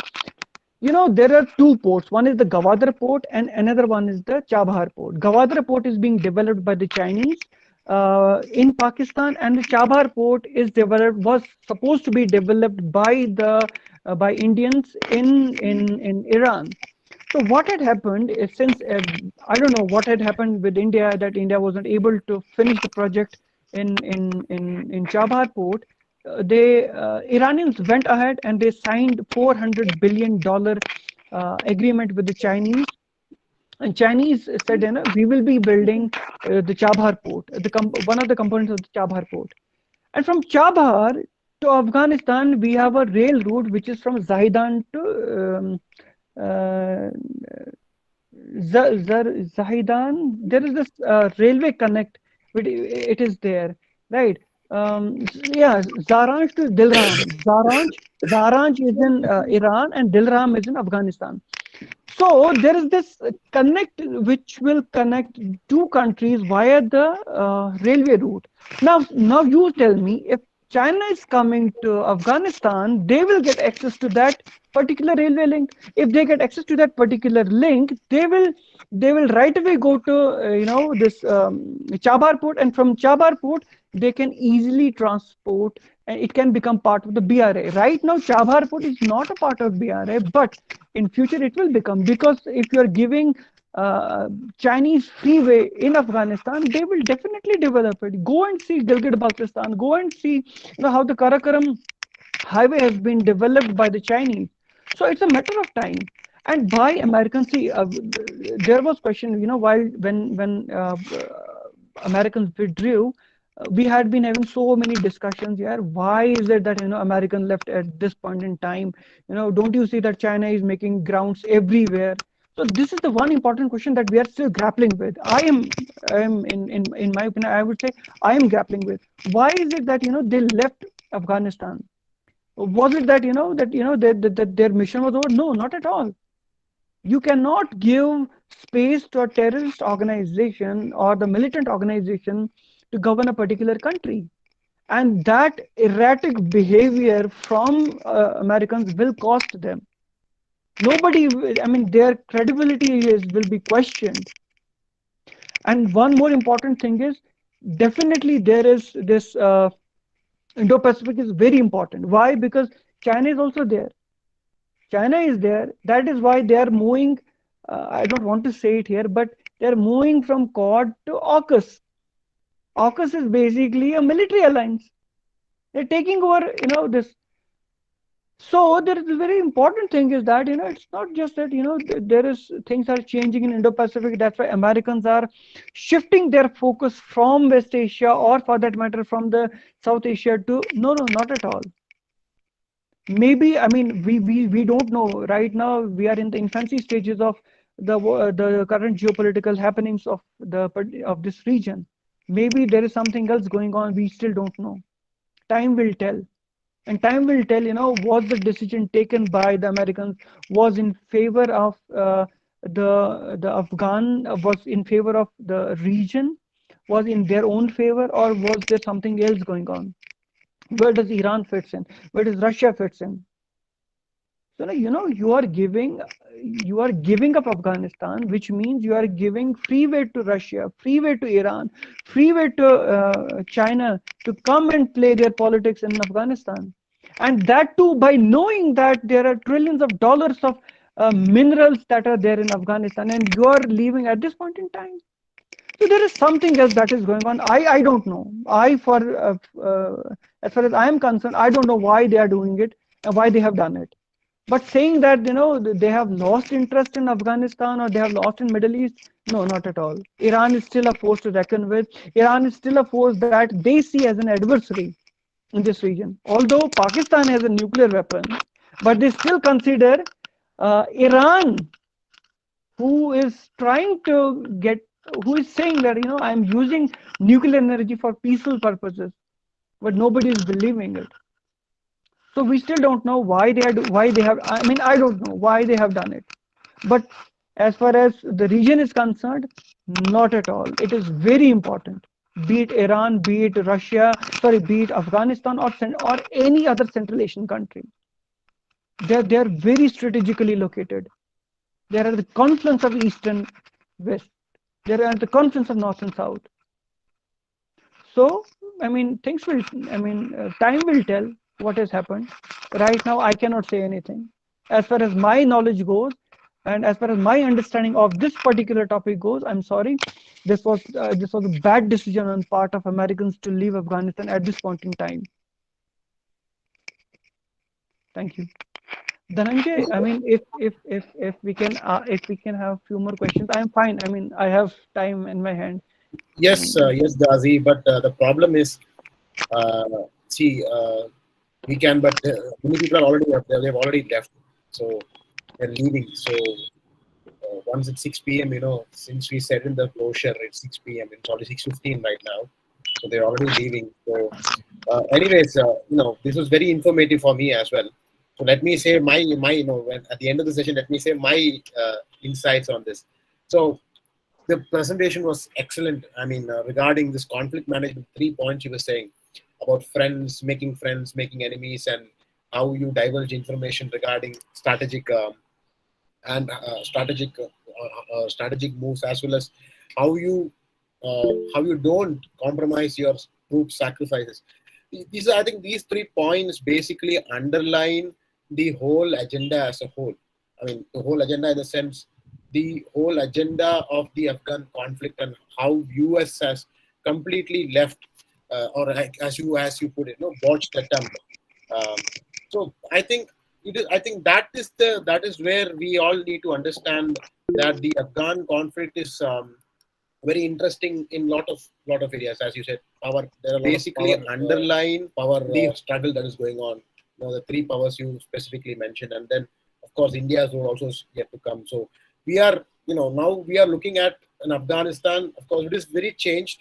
There are two ports. One is the Gawadar port and another one is the Chabahar port. Gawadar port is being developed by the Chinese in Pakistan, and the Chabahar port was supposed to be developed by Indians in Iran. So what had happened is, since I don't know what had happened with India, that India wasn't able to finish the project in Chabahar port. They Iranians went ahead and they signed $400 billion agreement with the Chinese, and Chinese said, we will be building the Chabahar port, one of the components of the Chabahar port. And from Chabahar to Afghanistan, we have a rail route which is from Zahedan to uh, Zahedan. There is this railway connect. It is there, right? Yeah, Zaranj to Dilram. Zaranj is in Iran and Dilram is in Afghanistan. So there is this connect which will connect two countries via the railway route. Now you tell me, if China is coming to Afghanistan, they will get access to that particular railway link. If they get access to that particular link, they will right away go to this Chabahar port, and from Chabahar port they can easily transport, and it can become part of the BRA. Right now, Chabahar port is not a part of BRA, but in future it will become, because if you are giving Chinese freeway in Afghanistan, they will definitely develop it. Go and see Gilgit Baltistan. Go and see how the Karakoram highway has been developed by the Chinese. So it's a matter of time. And by Americans, see, there was question, while when Americans withdrew, we had been having so many discussions here. Why is it that American left at this point in time? Don't you see that China is making grounds everywhere? So this is the one important question that we are still grappling with. I am in my opinion, I would say I am grappling with. Why is it that they left Afghanistan? Was it that that their mission was over? No, not at all. You cannot give space to a terrorist organization or the militant organization to govern a particular country, and that erratic behavior from Americans will cost them. Nobody, I mean, their credibility will be questioned. And one more important thing is, definitely there is this Indo-Pacific is very important. Why? Because China is also there. China is there. That is why they are moving. I don't want to say it here, but they are moving from Quad to AUKUS. AUKUS is basically a military alliance. They're taking over, this. So there is a very important thing is that it's not just that there is things are changing in Indo-Pacific. That's why Americans are shifting their focus from West Asia, or for that matter from the South Asia, to no, not at all. Maybe, I mean, we don't know. Right now we are in the infancy stages of the current geopolitical happenings of this region. Maybe there is something else going on, we still don't know. Time will tell. And time will tell, was the decision taken by the Americans was in favor of the Afghan, was in favor of the region, was in their own favor, or was there something else going on? Where does Iran fits in? Where does Russia fits in? So you are giving up Afghanistan, which means you are giving freeway to Russia, freeway to Iran, freeway to China to come and play their politics in Afghanistan, and that too by knowing that there are trillions of dollars of minerals that are there in Afghanistan, and you are leaving at this point in time. So there is something else that is going on. I don't know. As far as I am concerned, I don't know why they are doing it and why they have done it. But saying that they have lost interest in Afghanistan or they have lost in Middle East, no, not at all. Iran is still a force to reckon with. Iran is still a force that they see as an adversary in this region. Although Pakistan has a nuclear weapon, but they still consider Iran, who is trying to who is saying that I'm using nuclear energy for peaceful purposes, but nobody is believing it. So we still don't know why they have. I mean, I don't know why they have done it. But as far as the region is concerned, not at all. It is very important. be it Iran, be it Russia, sorry, be it Afghanistan or any other Central Asian country. They're very strategically located. They're at the confluence of East and West. They're at the confluence of North and South. So, I mean, time will tell what has happened. Right now, I cannot say anything. As far as my knowledge goes, and as far as my understanding of this particular topic goes, I'm sorry, this was a bad decision on part of Americans to leave Afghanistan at this point in time. Thank you. Dhananjay, I mean, if we can have few more questions, I'm fine. I mean, I have time in my hand. Yes, yes, Gazi. But the problem is, see, we can, but many people are already they've already left, so they're leaving. So once it's 6 p.m., since we said in the closure it's 6 p.m., it's already 6:15 right now, so they're already leaving. So, anyways, this was very informative for me as well. So let me say my when at the end of the session, let me say my insights on this. So the presentation was excellent. I mean, regarding this conflict management, 3 points you were saying about friends, making enemies, and how you divulge information regarding strategic strategic moves, as well as how you don't compromise your troop sacrifices. I think these 3 points basically underline the whole agenda as a whole. I mean, the whole agenda in the sense, the whole agenda of the Afghan conflict, and how US has completely left, or as you put it, botched the attempt. So I think that is where we all need to understand that the Afghan conflict is very interesting in lot of areas. As you said, there are basically underlying power struggle that is going on. The 3 powers you specifically mentioned, and then of course India's role also is yet to come. So we are, now we are looking at an Afghanistan. Of course, it is very changed.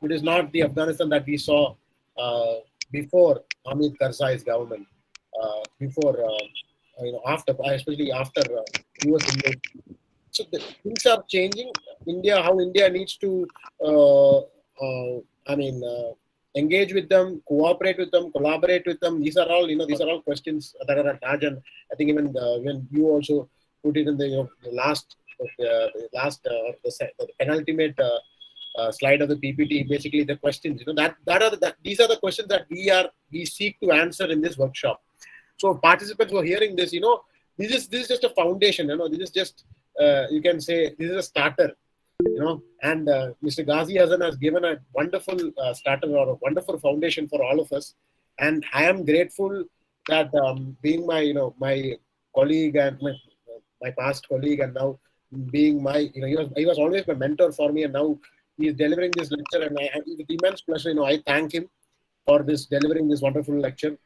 It is not the Afghanistan that we saw before Hamid Karzai's government, before after, especially after US invasion. So things are changing. How India needs to, engage with them, cooperate with them, collaborate with them. These are all questions that are at large. And I think even when you also put it in the the penultimate slide of the PPT, basically the questions, these are the questions that we seek to answer in this workshop. So participants who are hearing this, this is just a foundation. This is just you can say this is a starter. And Mr. Gazi Hassan has given a wonderful starter, or a wonderful foundation for all of us. And I am grateful that being my my colleague and my past colleague, and now being my he was always my mentor for me, and now he is delivering this lecture, and with immense pleasure I thank him for delivering this wonderful lecture,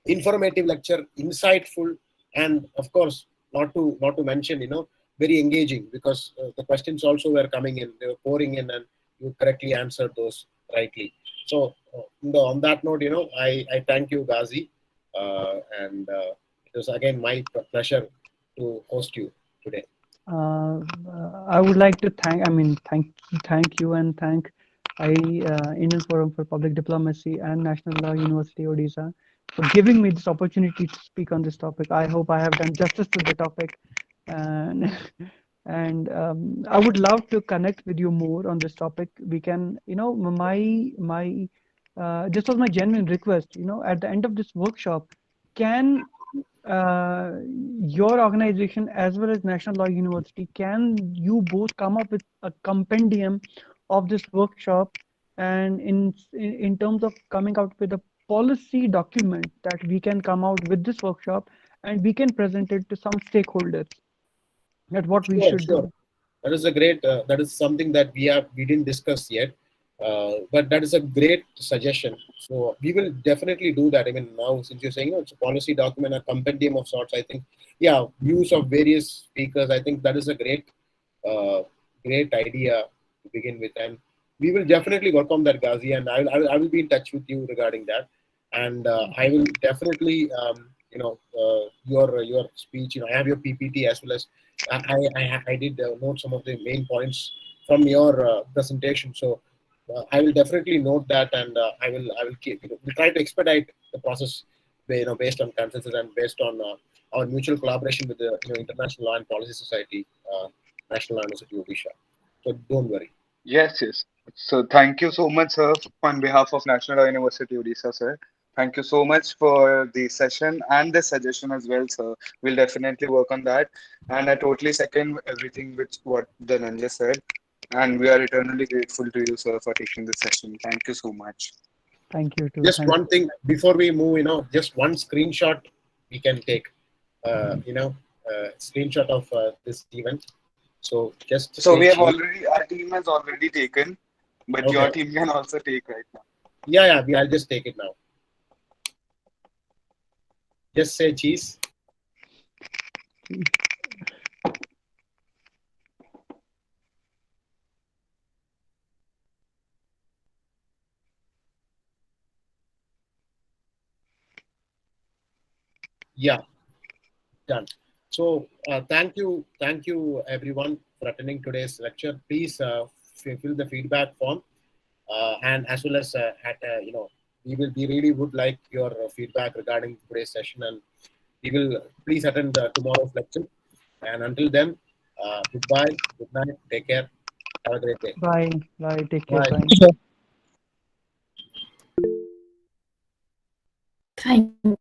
informative lecture, insightful, and of course not to mention very engaging, because the questions also were coming in, they were pouring in, and you correctly answered those rightly. So on that note, I thank you, Gazi, and it was again my pleasure to host you today. I would like to thank you, and thank Indian Forum for Public Diplomacy and National Law University Odisha for giving me this opportunity to speak on this topic. I hope I have done justice to the topic, and I would love to connect with you more on this topic. We can, this was my genuine request. At the end of this workshop, can your organization as well as National Law University, can you both come up with a compendium of this workshop, and in terms of coming out with a policy document that we can come out with this workshop, and we can present it to some stakeholders at what we should do. That is a great. That is something that we didn't discuss yet, but that is a great suggestion. So we will definitely do that. I mean, now since you're saying it's a policy document, a compendium of sorts, I think, views of various speakers. I think that is a great idea to begin with, and we will definitely work on that, Gazi, and I will be in touch with you regarding that, and I will definitely your speech. I have your PPT, as well as I did note some of the main points from your presentation. So I will definitely note that, and I will keep, we'll try to expedite the process, based on consensus and based on our mutual collaboration with the International Law and Policy Society, National University of Odisha. So don't worry. Yes, yes. So thank you so much, sir, on behalf of National University Odisha, sir. Thank you so much for the session and the suggestion as well, sir. We'll definitely work on that. And I totally second everything which what Dhananjay said. And we are eternally grateful to you, sir, for taking this session. Thank you so much. Thank you too. Just Thank one thing before we move, just one screenshot we can take, screenshot of this event. So just So we have chill. already, our team has already taken, but Okay. your team can also take right now. Yeah, I'll just take it now. Just say cheese. Yeah, done. So thank you everyone for attending today's lecture. Please fill the feedback form, and as well as we really would like your feedback regarding today's session, and we will please attend tomorrow's lecture. And until then, goodbye, good night, take care, have a great day. Bye. Bye. Take care. Bye. Bye. Thank